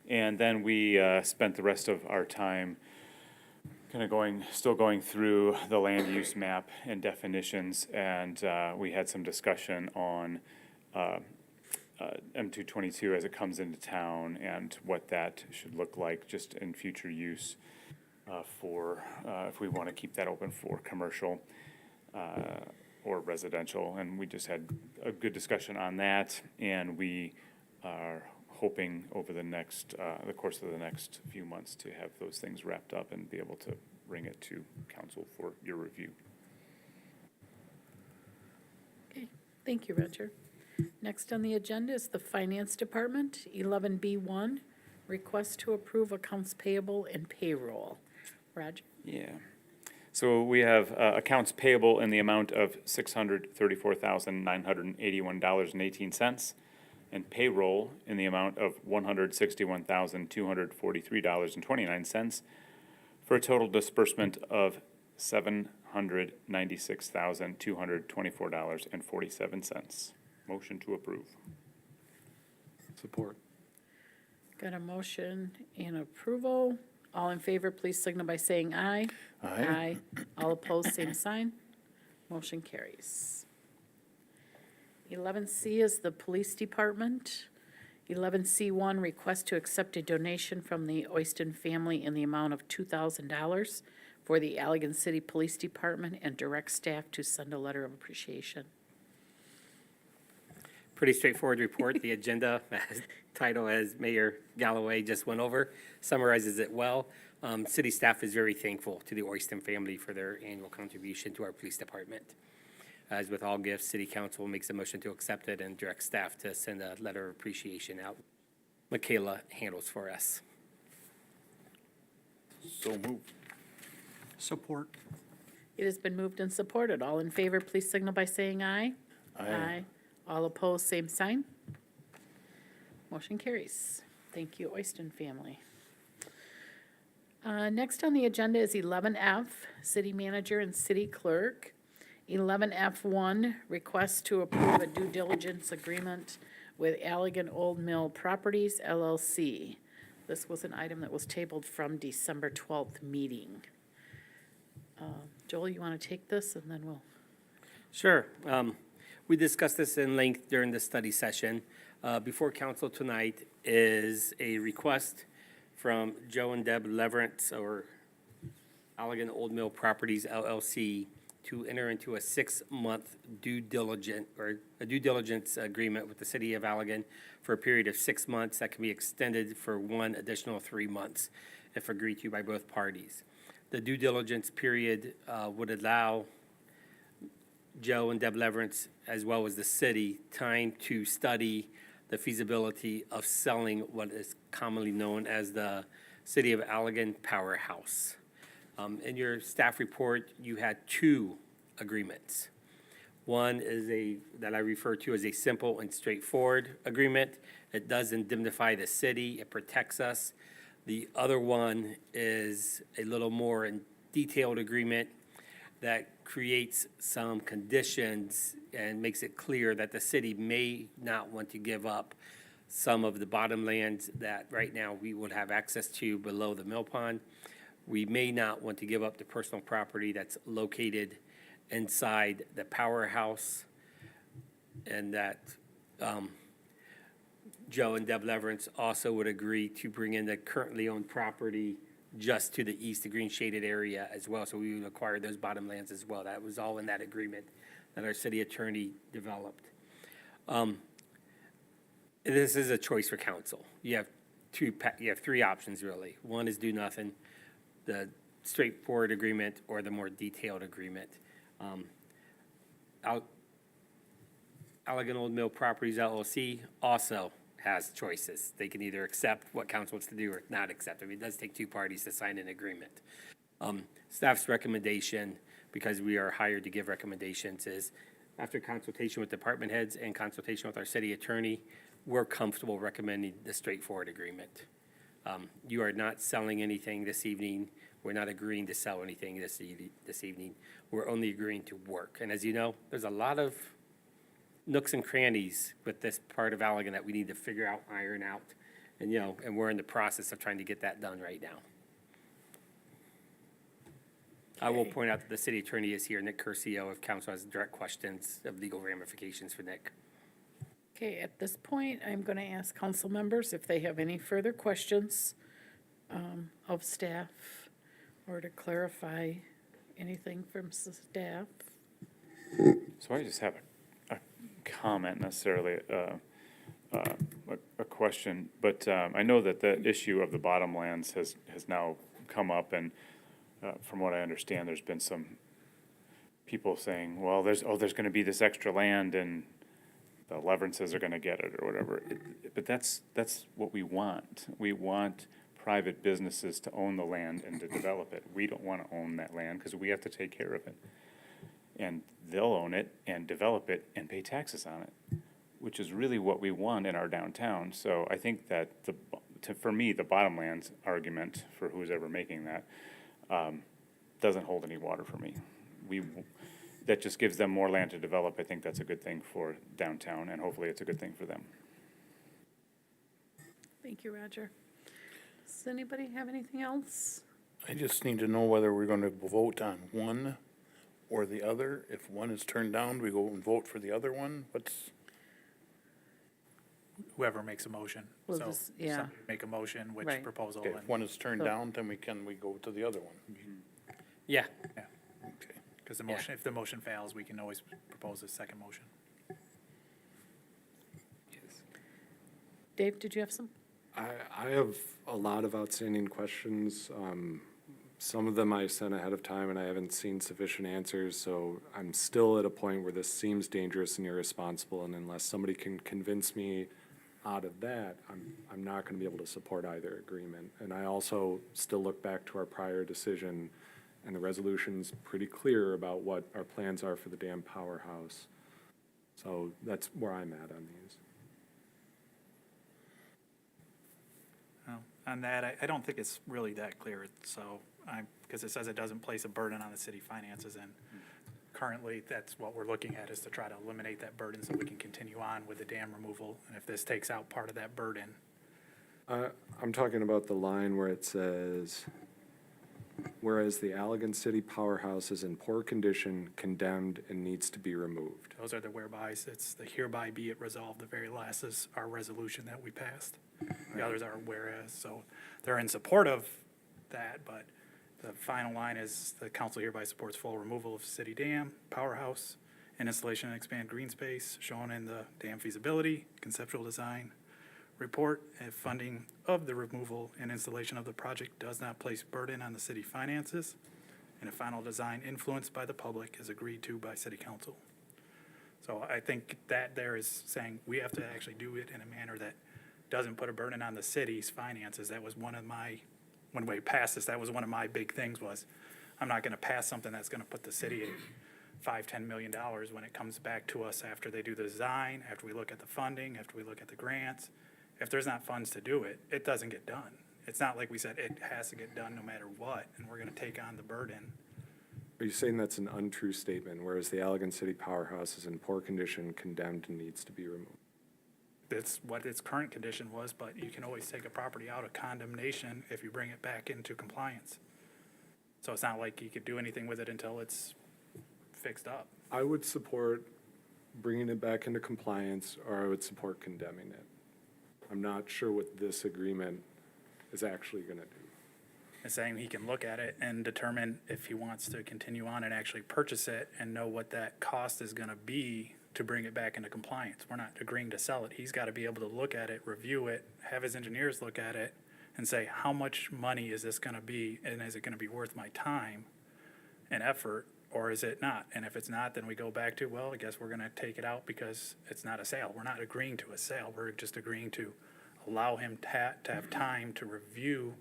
And then we spent the rest of our time kind of still going through the land use map and definitions, and we had some discussion on M222 as it comes into town and what that should look like just in future use. if we want to keep that open for commercial or residential. And we just had a good discussion on that, and we are hoping over the course of the next few months to have those things wrapped up and be able to bring it to council for your review.
Okay, thank you, Roger. Next on the agenda is the Finance Department, 11B1, request to approve accounts payable and payroll. Roger?
Yeah. So we have accounts payable in the amount of $634,981.18, and payroll in the amount of $161,243.29, for a total disbursement of $796,224.47. Motion to approve.
Support.
Got a motion and approval. All in favor, please signal by saying aye.
Aye.
All opposed, same sign. Motion carries. 11C is the Police Department. 11C1, request to accept a donation from the Oisten Family in the amount of $2,000 for the Allegan City Police Department and direct staff to send a letter of appreciation.
Pretty straightforward report. The agenda, title as Mayor Galloway just went over, summarizes it well. City staff is very thankful to the Oisten family for their annual contribution to our police department. As with all gifts, City Council makes a motion to accept it and direct staff to send a letter of appreciation out. Michaela handles for us.
So moved.
Support.
It has been moved and supported. All in favor, please signal by saying aye.
Aye.
All opposed, same sign. Motion carries. Thank you, Oisten family. Next on the agenda is 11F, City Manager and City Clerk. 11F1, request to approve a due diligence agreement with Allegan Old Mill Properties, LLC. This was an item that was tabled from December 12th meeting. Joel, you want to take this, and then we'll...
Sure. We discussed this in length during the study session. Before council tonight is a request from Joe and Deb Leverance, or Allegan Old Mill Properties LLC, to enter into a 6-month due diligence agreement with the city of Allegan for a period of 6 months that can be extended for 1 additional 3 months if agreed to by both parties. The due diligence period would allow Joe and Deb Leverance, as well as the city, time to study the feasibility of selling what is commonly known as the City of Allegan Powerhouse. In your staff report, you had 2 agreements. One is that I refer to as a simple and straightforward agreement. It does indemnify the city, it protects us. The other one is a little more detailed agreement that creates some conditions and makes it clear that the city may not want to give up some of the bottom lands that right now we would have access to below the mill pond. We may not want to give up the personal property that's located inside the powerhouse, and that Joe and Deb Leverance also would agree to bring in the currently owned property just to the east, the green shaded area as well, so we would acquire those bottom lands as well. That was all in that agreement that our city attorney developed. This is a choice for council. You have 3 options really. One is do nothing, the straightforward agreement, or the more detailed agreement. Allegan Old Mill Properties LLC also has choices. They can either accept what council wants to do or not accept. I mean, it does take 2 parties to sign an agreement. Staff's recommendation, because we are hired to give recommendations, is after consultation with department heads and consultation with our city attorney, we're comfortable recommending the straightforward agreement. You are not selling anything this evening. We're not agreeing to sell anything this evening. We're only agreeing to work. And as you know, there's a lot of nooks and crannies with this part of Allegan that we need to figure out, iron out, and and we're in the process of trying to get that done right now. I will point out that the city attorney is here, Nick Curcio, if council has direct questions of legal ramifications for Nick.
Okay, at this point, I'm going to ask council members if they have any further questions of staff Or to clarify anything from staff?
So I just have a comment, necessarily a question, but I know that the issue of the bottomlands has now come up, and from what I understand, there's been some people saying, well, there's going to be this extra land and the Leverances are going to get it or whatever. But that's what we want. We want private businesses to own the land and to develop it. We don't want to own that land because we have to take care of it. And they'll own it and develop it and pay taxes on it, which is really what we want in our downtown. So I think that for me, the bottomlands argument for who's ever making that doesn't hold any water for me. That just gives them more land to develop. I think that's a good thing for downtown, and hopefully it's a good thing for them.
Thank you, Roger. Does anybody have anything else?
I just need to know whether we're gonna vote on one or the other. If one is turned down, we go and vote for the other one.
Whoever makes a motion.
We'll
So
just- yeah.
somebody make a motion, which
Right.
proposal.
Okay, if
and-
one is turned
So-
down, then we go to the other one.
Yeah.
Okay.
Because the motion, if the motion fails, we can always propose a second motion.
Dave, did you have some?
I have a lot of outstanding questions. Some of them I sent ahead of time and I haven't seen sufficient answers, so I'm still at a point where this seems dangerous and irresponsible, and unless somebody can convince me out of that, I'm not gonna be able to support either agreement. And I also still look back to our prior decision, and the resolution's pretty clear about what our plans are for the dam powerhouse. So that's where I'm at on these.
On that, I don't think it's really that clear, so, because it says it doesn't place a burden on the city finances, and currently, that's what we're looking at, is to try to eliminate that burden so we can continue on with the dam removal, and if this takes out part of that burden.
I'm talking about the line where it says, whereas the Allegan City Powerhouse is in poor condition, condemned, and needs to be removed.
Those are the wherebys. It's the hereby be it resolved. The very last is our resolution that we passed. The others are whereas, so they're in support of that, but the final line is the council hereby supports full removal of city dam, powerhouse, and installation and expand green space shown in the dam feasibility, conceptual design report. If funding of the removal and installation of the project does not place burden on the city finances, and a final design influenced by the public is agreed to by city council. So I think that there is saying we have to actually do it in a manner that doesn't put a burden on the city's finances. That was one of my, when we passed this, that was one of my big things was, I'm not gonna pass something that's gonna put the city at $5-10 million when it comes back to us after they do the design, after we look at the funding, after we look at the grants. If there's not funds to do it, it doesn't get done. It's not like we said it has to get done no matter what, and we're gonna take on the burden.
Are you saying that's an untrue statement, whereas the Allegan City Powerhouse is in poor condition, condemned, and needs to be removed?
That's what its current condition was, but you can always take a property out of condemnation if you bring it back into compliance. So it's not like you could do anything with it until it's fixed up.
I would support bringing it back into compliance, or I would support condemning it. I'm not sure what this agreement is actually gonna do.
It's saying he can look at it and determine if he wants to continue on and actually purchase it and know what that cost is gonna be to bring it back into compliance. We're not agreeing to sell it. He's gotta be able to look at it, review it, have his engineers look at it, and say, how much money is this gonna be, and is it gonna be worth my time and effort, or is it not? And if it's not, then we go back to, well, I guess we're gonna take it out because it's not a sale. We're not agreeing to a sale. We're just agreeing to allow him to have time to review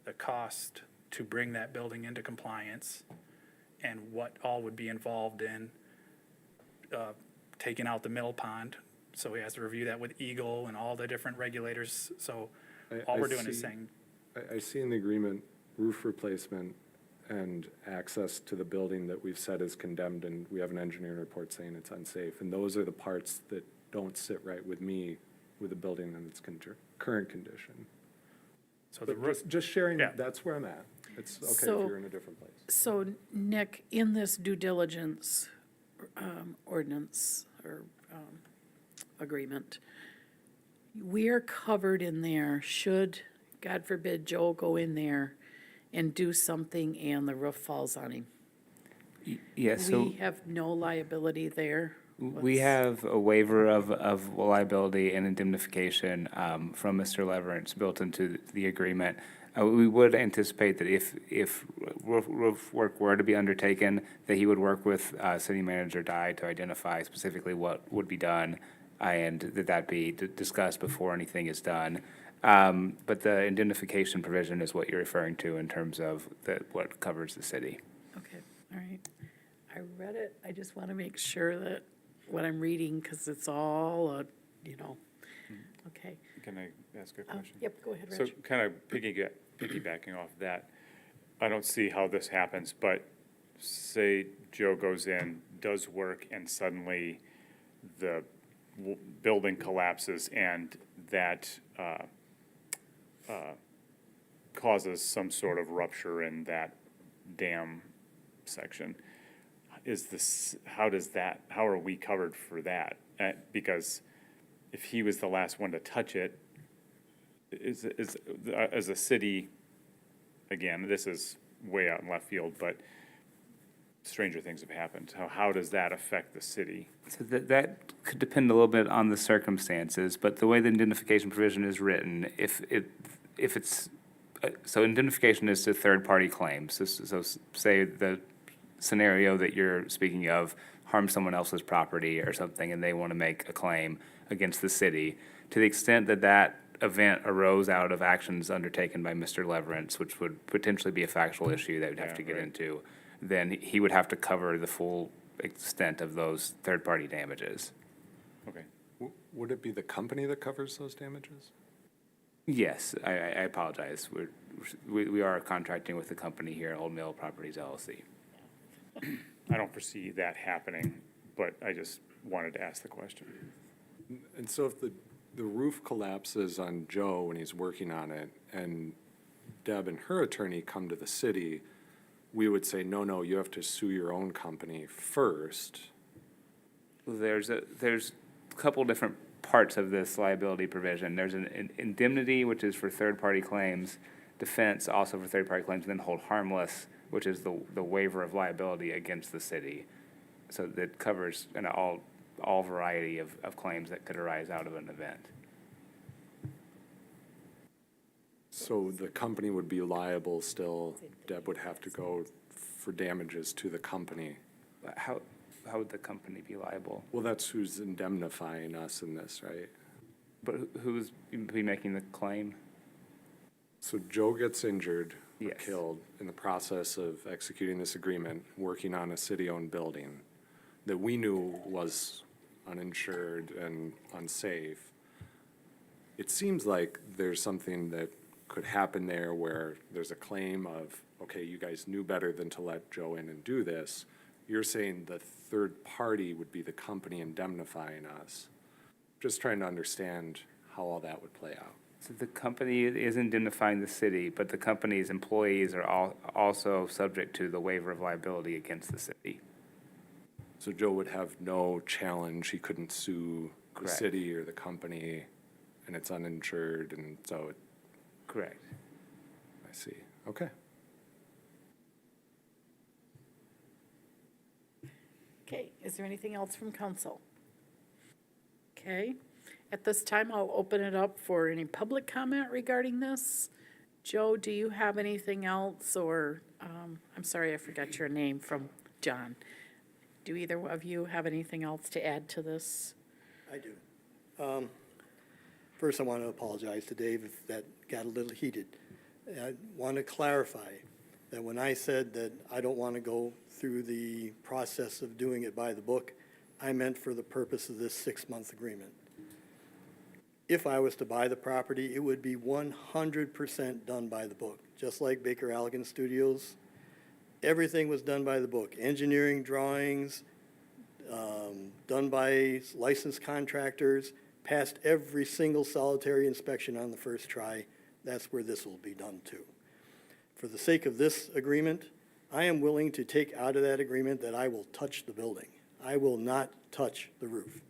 the cost to bring that building into compliance and what all would be involved in taking out the mill pond. So he has to review that with Eagle and all the different regulators. So all we're doing is saying,
I see in the agreement roof replacement and access to the building that we've said is condemned, and we have an engineering report saying it's unsafe. And those are the parts that don't sit right with me with the building in its current condition.
so the
But
roof,
just sharing,
Yeah.
that's where I'm at. It's okay if
So-
you're in a different place.
So Nick, in this due diligence ordinance or agreement, we are covered in there, should, God forbid, Joe go in there and do something and the roof falls on him.
Yeah, so
We have no liability there.
we
What's-
have a waiver of liability and indemnification from Mr. Leverance built into the agreement. We would anticipate that if roof work were to be undertaken, that he would work with city manager Dye to identify specifically what would be done, and that be discussed before anything is done. But the indemnification provision is what you're referring to in terms of what covers the city.
Okay, all right. I read it. I just want to make sure that what I'm reading, because it's all, okay.
Can I ask a question?
Yep, go ahead,
So
Rich.
kind of piggybacking off that, I don't see how this happens, but say Joe goes in, does work, and suddenly the building collapses and that causes some sort of rupture in that dam section. How are we covered for that? Because if he was the last one to touch it, as a city, again, this is way out in left field, but stranger things have happened. How does that affect the city?
So that could depend a little bit on the circumstances, but the way the indemnification provision is written, if it's, so indemnification is to third-party claims. So say the scenario that you're speaking of harms someone else's property or something, and they want to make a claim against the city. To the extent that that event arose out of actions undertaken by Mr. Leverance, which would potentially be a factual issue that we'd have to get into, then he would have to cover the full extent of those third-party damages.
Okay.
Would it be the company that covers those damages?
Yes, I apologize. We are contracting with the company here, Old Mill Properties LLC.
I don't foresee that happening, but I just wanted to ask the question.
And so if the roof collapses on Joe when he's working on it, and Deb and her attorney come to the city, we would say, no, you have to sue your own company first.
There's a couple different parts of this liability provision. There's an indemnity, which is for third-party claims, defense also for third-party claims, and then hold harmless, which is the waiver of liability against the city. So that covers all variety of claims that could arise out of an event.
So the company would be liable still, Deb would have to go for damages to the company.
How would the company be liable?
Well, that's who's indemnifying us in this, right?
But who's be making the claim?
So Joe gets injured or
Yes.
killed in the process of executing this agreement, working on a city-owned building that we knew was uninsured and unsafe. It seems like there's something that could happen there where there's a claim of, okay, you guys knew better than to let Joe in and do this. You're saying the third party would be the company indemnifying us. Just trying to understand how all that would play out.
So the company is indemnifying the city, but the company's employees are also subject to the waiver of liability against the city.
So Joe would have no challenge, he couldn't sue the
Correct.
city or the company, and it's uninsured, and so,
Correct.
I see, okay.
Okay, is there anything else from council? Okay, at this time, I'll open it up for any public comment regarding this. Joe, do you have anything else, or, I'm sorry, I forgot your name from John. Do either of you have anything else to add to this?
I do. First, I want to apologize to Dave if that got a little heated. I want to clarify that when I said that I don't want to go through the process of doing it by the book, I meant for the purpose of this 6-month agreement. If I was to buy the property, it would be 100% done by the book, just like Baker Allegan Studios. Everything was done by the book. Engineering drawings, done by licensed contractors, passed every single solitary inspection on the first try. That's where this will be done too. For the sake of this agreement, I am willing to take out of that agreement that I will touch the building. I will not touch the roof.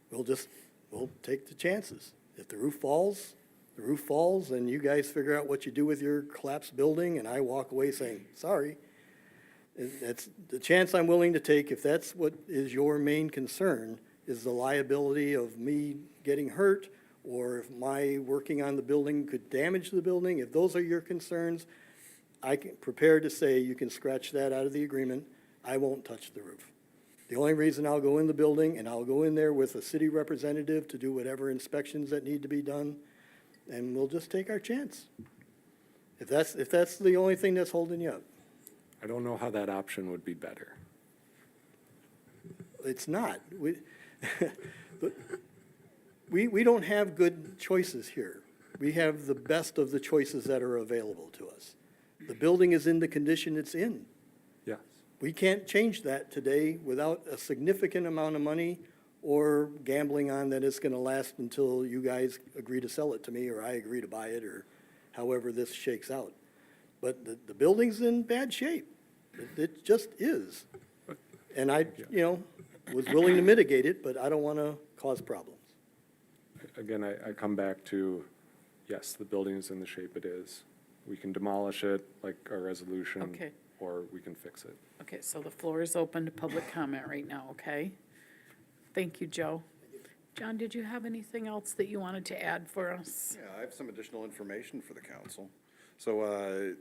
We'll take the chances. If the roof falls, The roof falls, and you guys figure out what you do with your collapsed building, and I walk away saying, sorry. That's the chance I'm willing to take, if that's what is your main concern, is the liability of me getting hurt, or if my working on the building could damage the building. If those are your concerns, I can prepare to say you can scratch that out of the agreement. I won't touch the roof. The only reason I'll go in the building, and I'll go in there with a city representative to do whatever inspections that need to be done, and we'll just take our chance. If that's the only thing that's holding you up.
I don't know how that option would be better.
It's not. We don't have good choices here. We have the best of the choices that are available to us. The building is in the condition it's in.
Yes.
We can't change that today without a significant amount of money or gambling on that it's gonna last until you guys agree to sell it to me, or I agree to buy it, or however this shakes out. But the building's in bad shape. It just is. And I, was willing to mitigate it, but I don't wanna cause problems.
Again, I come back to, yes, the building is in the shape it is. We can demolish it like our resolution.
Okay.
Or we can fix it.
Okay, so the floor is open to public comment right now, okay? Thank you, Joe. John, did you have anything else that you wanted to add for us?
Yeah, I have some additional information for the council. So,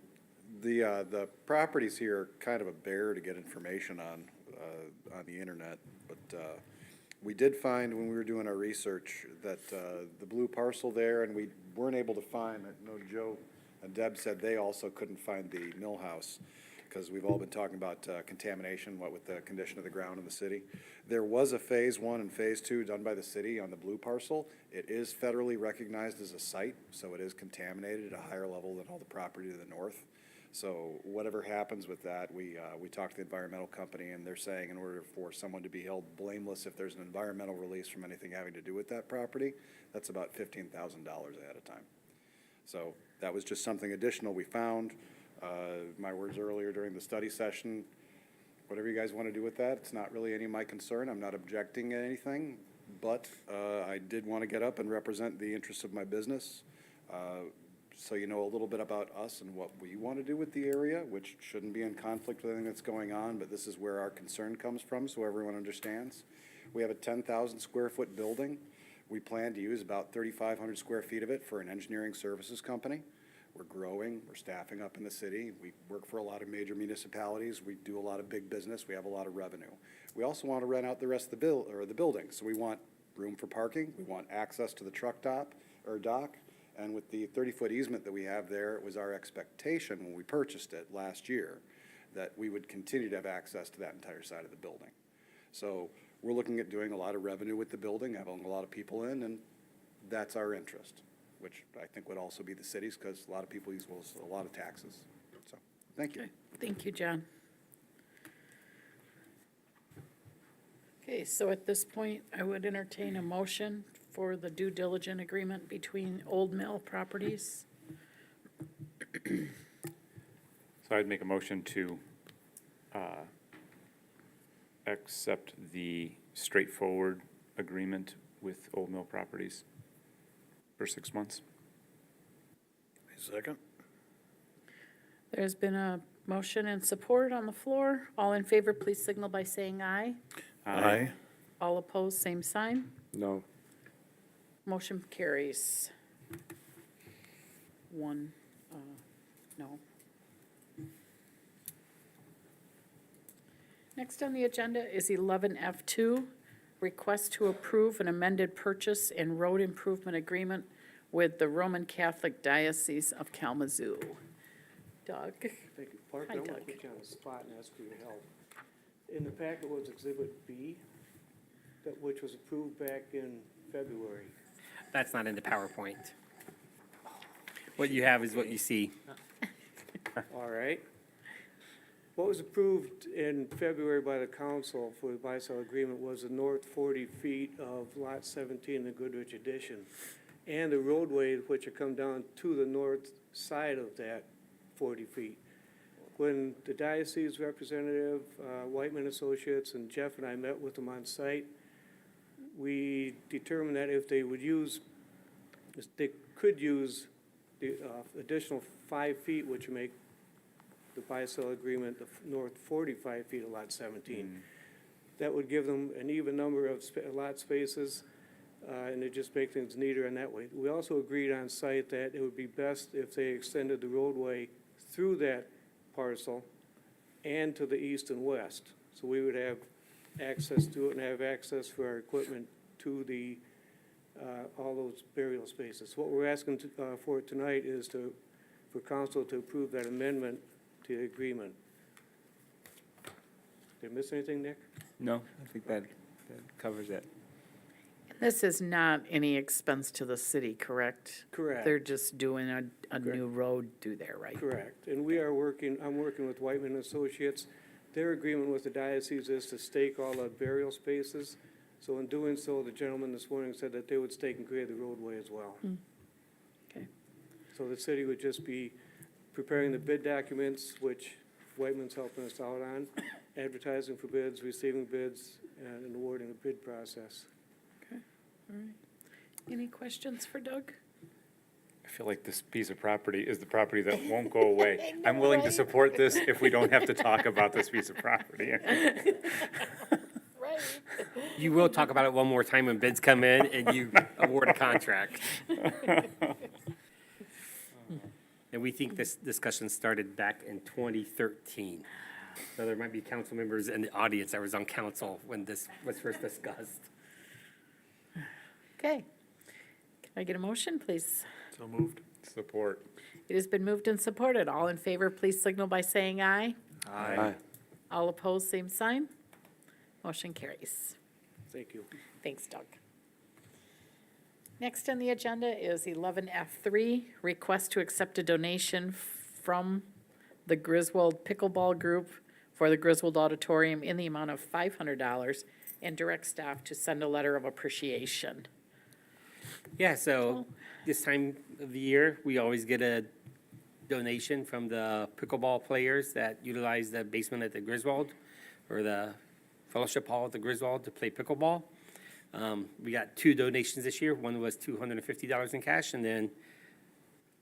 the properties here are kind of a bear to get information on the internet, but, we did find when we were doing our research that, the blue parcel there, and we weren't able to find, I know Joe and Deb said they also couldn't find the mill house, because we've all been talking about contamination, what with the condition of the ground in the city. There was a phase 1 and phase 2 done by the city on the blue parcel. It is federally recognized as a site, so it is contaminated at a higher level than all the property to the north. So whatever happens with that, we talked to the environmental company, and they're saying in order for someone to be held blameless if there's an environmental release from anything having to do with that property, that's about $15,000 ahead of time. So that was just something additional we found. My words earlier during the study session, whatever you guys want to do with that, it's not really any of my concern. I'm not objecting to anything, but I did want to get up and represent the interests of my business. So you know a little bit about us and what we want to do with the area, which shouldn't be in conflict with anything that's going on, but this is where our concern comes from, so everyone understands. We have a 10,000 square foot building. We plan to use about 3,500 square feet of it for an engineering services company. We're growing, we're staffing up in the city. We work for a lot of major municipalities. We do a lot of big business. We have a lot of revenue. We also want to rent out the rest of the building. So we want room for parking. We want access to the truck dock. And with the 30-foot easement that we have there, it was our expectation when we purchased it last year that we would continue to have access to that entire side of the building. So we're looking at doing a lot of revenue with the building, having a lot of people in, and that's our interest, which I think would also be the city's, because a lot of people use a lot of taxes. So, thank you.
Okay, thank you, John. Okay, so at this point, I would entertain a motion for the due diligence agreement between Old Mill Properties.
So I'd make a motion to accept the straightforward agreement with Old Mill Properties for 6 months.
Second?
There's been a motion and support on the floor. All in favor, please signal by saying aye.
Aye.
All opposed, same sign.
No.
Motion carries. One, no. Next on the agenda is 11F2, request to approve an amended purchase and road improvement agreement with the Roman Catholic Diocese of Kalamazoo. Doug?
Thank you. Parker,
Hi,
I'm gonna
Doug.
put you on the spot and ask for your help. In the packet was Exhibit B, which was approved back in February.
That's not in the PowerPoint. What you have is what you see.
All right. What was approved in February by the council for the buy-sell agreement was the north 40 feet of Lot 17, the Goodrich addition, and the roadway which would come down to the north side of that 40 feet. When the diocese representative, Whiteman Associates, and Jeff and I met with them on site, we determined that if they would use, they could use the additional 5 feet, which would make the buy-sell agreement the north 45 feet of lot 17. That would give them an even number of lot spaces, and it just make things neater in that way. We also agreed on site that it would be best if they extended the roadway through that parcel and to the east and west. So we would have access to it and have access for our equipment to the, all those burial spaces. What we're asking for tonight is for council to approve that amendment to the agreement. Did I miss anything, Nick?
No, I think that covers it.
This is not any expense to the city, correct?
Correct.
They're just doing a new road through there, right?
Correct. And I'm working with Whiteman Associates. Their agreement with the diocese is to stake all the burial spaces. So in doing so, the gentleman this morning said that they would stake and grade the roadway as well.
Okay.
So the city would just be preparing the bid documents, which Whiteman's helping us out on, advertising for bids, receiving bids, and awarding the bid process.
All right. Any questions for Doug?
I feel like this piece of property is the property that won't go away. I'm willing to support this if we don't have to talk about this piece of property.
Right.
You will talk about it one more time when bids come in and you award a contract. And we think this discussion started back in 2013. So there might be council members in the audience that was on council when this was first discussed.
Okay. Can I get a motion, please?
So moved.
Support.
It has been moved and supported. All in favor, please signal by saying aye.
Aye.
All opposed, same sign. Motion carries.
Thank you.
Thanks, Doug. Next on the agenda is 11F3, request to accept a donation from the Griswold Pickleball Group for the Griswold Auditorium in the amount of $500 and direct staff to send a letter of appreciation.
Yeah, so this time of the year, we always get a donation from the pickleball players that utilize the basement at the Griswold or the fellowship hall at the Griswold to play pickleball. We got 2 donations this year. One was $250 in cash, and then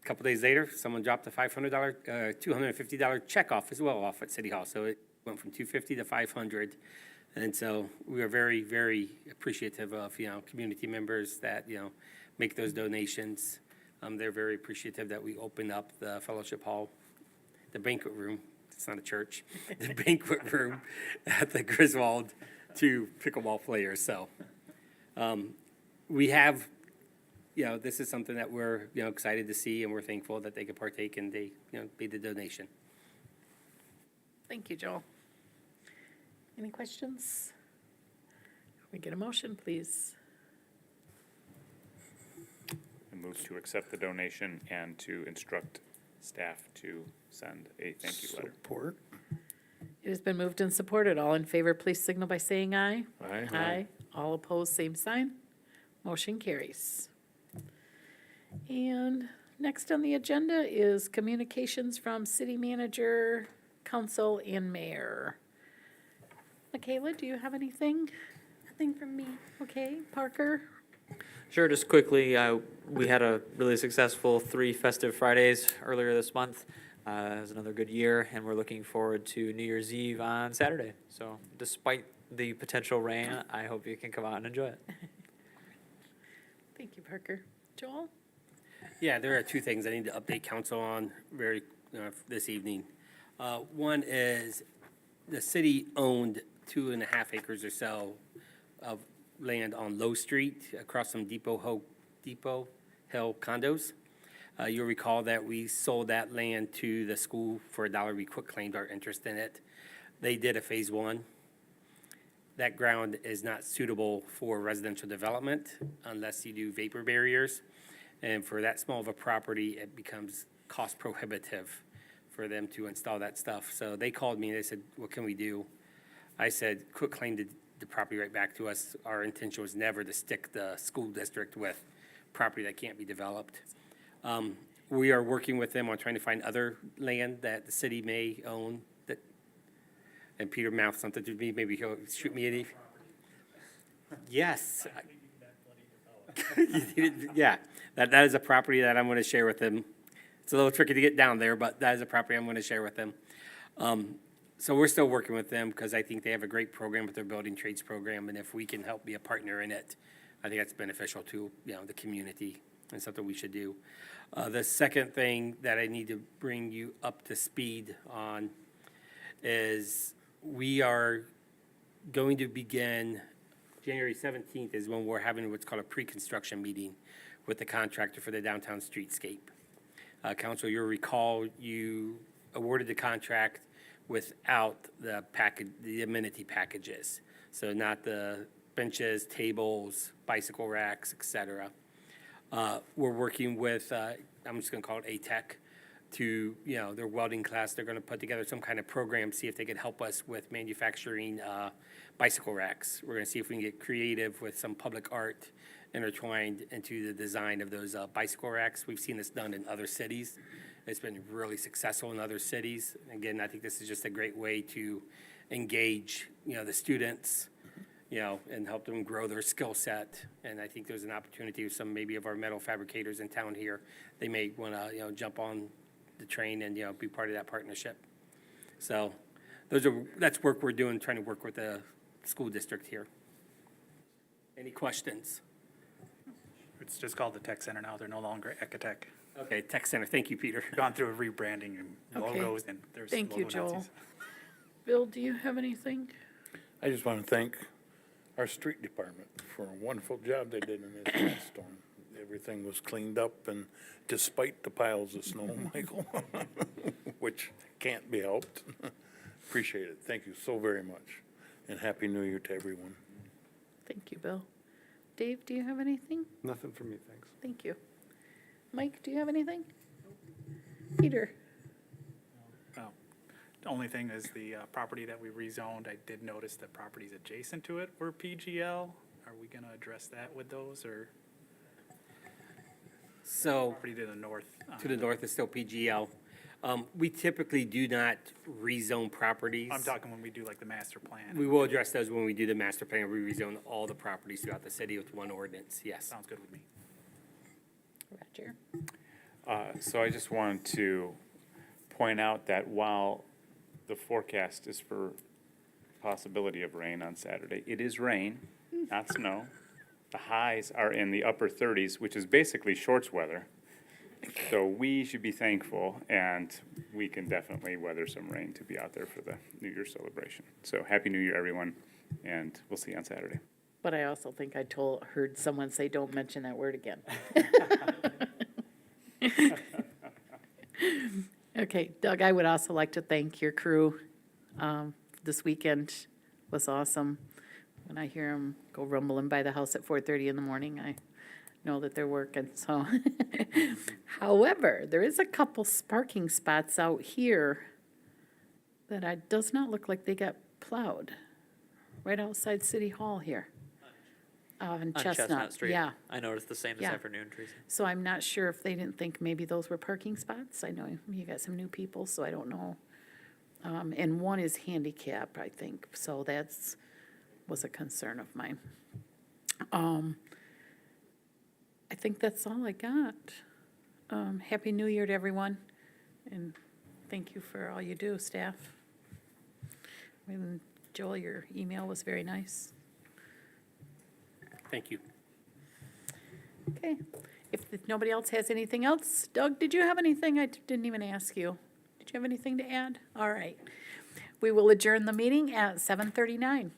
a couple days later, someone dropped a $250 check off as well off at City Hall. So it went from $250 to $500. And so we are very, very appreciative of, community members that, make those donations. They're very appreciative that we opened up the fellowship hall, the banquet room. It's not a church, the banquet room at the Griswold to pickleball players. So we have, this is something that we're, excited to see, and we're thankful that they could partake and they, made the donation.
Thank you, Joel. Any questions? Can we get a motion, please?
I move to accept the donation and to instruct staff to send a thank you letter.
Support.
It has been moved and supported. All in favor, please signal by saying aye.
Aye.
Aye. All opposed, same sign. Motion carries. And next on the agenda is communications from city manager, council, and mayor. Michaela, do you have anything?
Nothing from me.
Okay, Parker?
Sure, just quickly, we had a really successful 3 festive Fridays earlier this month. It was another good year, and we're looking forward to New Year's Eve on Saturday. So despite the potential rain, I hope you can come out and enjoy it.
Thank you, Parker. Joel?
Yeah, there are 2 things I need to update council on this evening. One is the city owned 2.5 acres or so of land on Low Street across from Depot Hill condos. You'll recall that we sold that land to the school for $1. We quitclaimed our interest in it. They did a phase 1. That ground is not suitable for residential development unless you do vapor barriers. And for that small of a property, it becomes cost prohibitive for them to install that stuff. So they called me and they said, what can we do? I said, quitclaim the property right back to us. Our intention was never to stick the school district with property that can't be developed. We are working with them on trying to find other land that the city may own. And Peter mouthed something to me, maybe he'll shoot me any. Yes. Yeah, that is a property that I'm going to share with them. It's a little tricky to get down there, but that is a property I'm going to share with them. So we're still working with them because I think they have a great program with their building trades program, and if we can help be a partner in it, I think that's beneficial to, the community and something we should do. The second thing that I need to bring you up to speed on is we are going to begin, January 17th is when we're having what's called a pre-construction meeting with the contractor for the downtown streetscape. Council, you'll recall you awarded the contract without the package, the amenity packages. So not the benches, tables, bicycle racks, et cetera. We're working with, I'm just gonna call it ATEC, to, their welding class. They're gonna put together some kind of program, see if they can help us with manufacturing bicycle racks. We're gonna see if we can get creative with some public art intertwined into the design of those bicycle racks. We've seen this done in other cities. It's been really successful in other cities. Again, I think this is just a great way to engage, the students, and help them grow their skill set. And I think there's an opportunity with some maybe of our metal fabricators in town here. They may want to, jump on the train and, be part of that partnership. So that's work we're doing, trying to work with the school district here. Any questions?
It's just called the Tech Center now. They're no longer Ecotech.
Okay, Tech Center. Thank you, Peter.
Gone through a rebranding and
Okay.
logos, and there's
Thank you,
logo
Joel.
Nazis.
Bill, do you have anything?
I just want to thank our street department for a wonderful job they did in this last storm. Everything was cleaned up, and despite the piles of snow, Michael, which can't be helped. Appreciate it. Thank you so very much, and Happy New Year to everyone.
Thank you, Bill. Dave, do you have anything?
Nothing for me, thanks.
Thank you. Mike, do you have anything? Peter?
Oh, the only thing is the property that we rezoned, I did notice that properties adjacent to it were PGL. Are we gonna address that with those, or
So
property to the north?
to the north is still PGL. We typically do not rezone properties.
I'm talking when we do like the master plan.
We will address those when we do the master plan. We rezone all the properties throughout the city with one ordinance, yes.
Sounds good with me.
Roger?
So I just wanted to point out that while the forecast is for possibility of rain on Saturday, it is rain, not snow. The highs are in the upper 30s, which is basically shorts weather. So we should be thankful, and we can definitely weather some rain to be out there for the New Year's celebration. So Happy New Year, everyone, and we'll see you on Saturday.
But I also think I heard someone say, don't mention that word again. Okay, Doug, I would also like to thank your crew. This weekend was awesome. When I hear them go rumbling by the house at 4:30 in the morning, I know that they're working, so. However, there is a couple parking spots out here that does not look like they got plowed, right outside City Hall here. On Chestnut,
Street.
yeah.
I noticed the same this
Yeah.
afternoon, Teresa.
So I'm not sure if they didn't think maybe those were parking spots. I know you got some new people, so I don't know. And one is handicap, I think, so was a concern of mine. I think that's all I got. Happy New Year to everyone, and thank you for all you do, staff. And Joel, your email was very nice.
Thank you.
Okay, if nobody else has anything else, Doug, did you have anything? I didn't even ask you. Did you have anything to add? All right. We will adjourn the meeting at 7:39.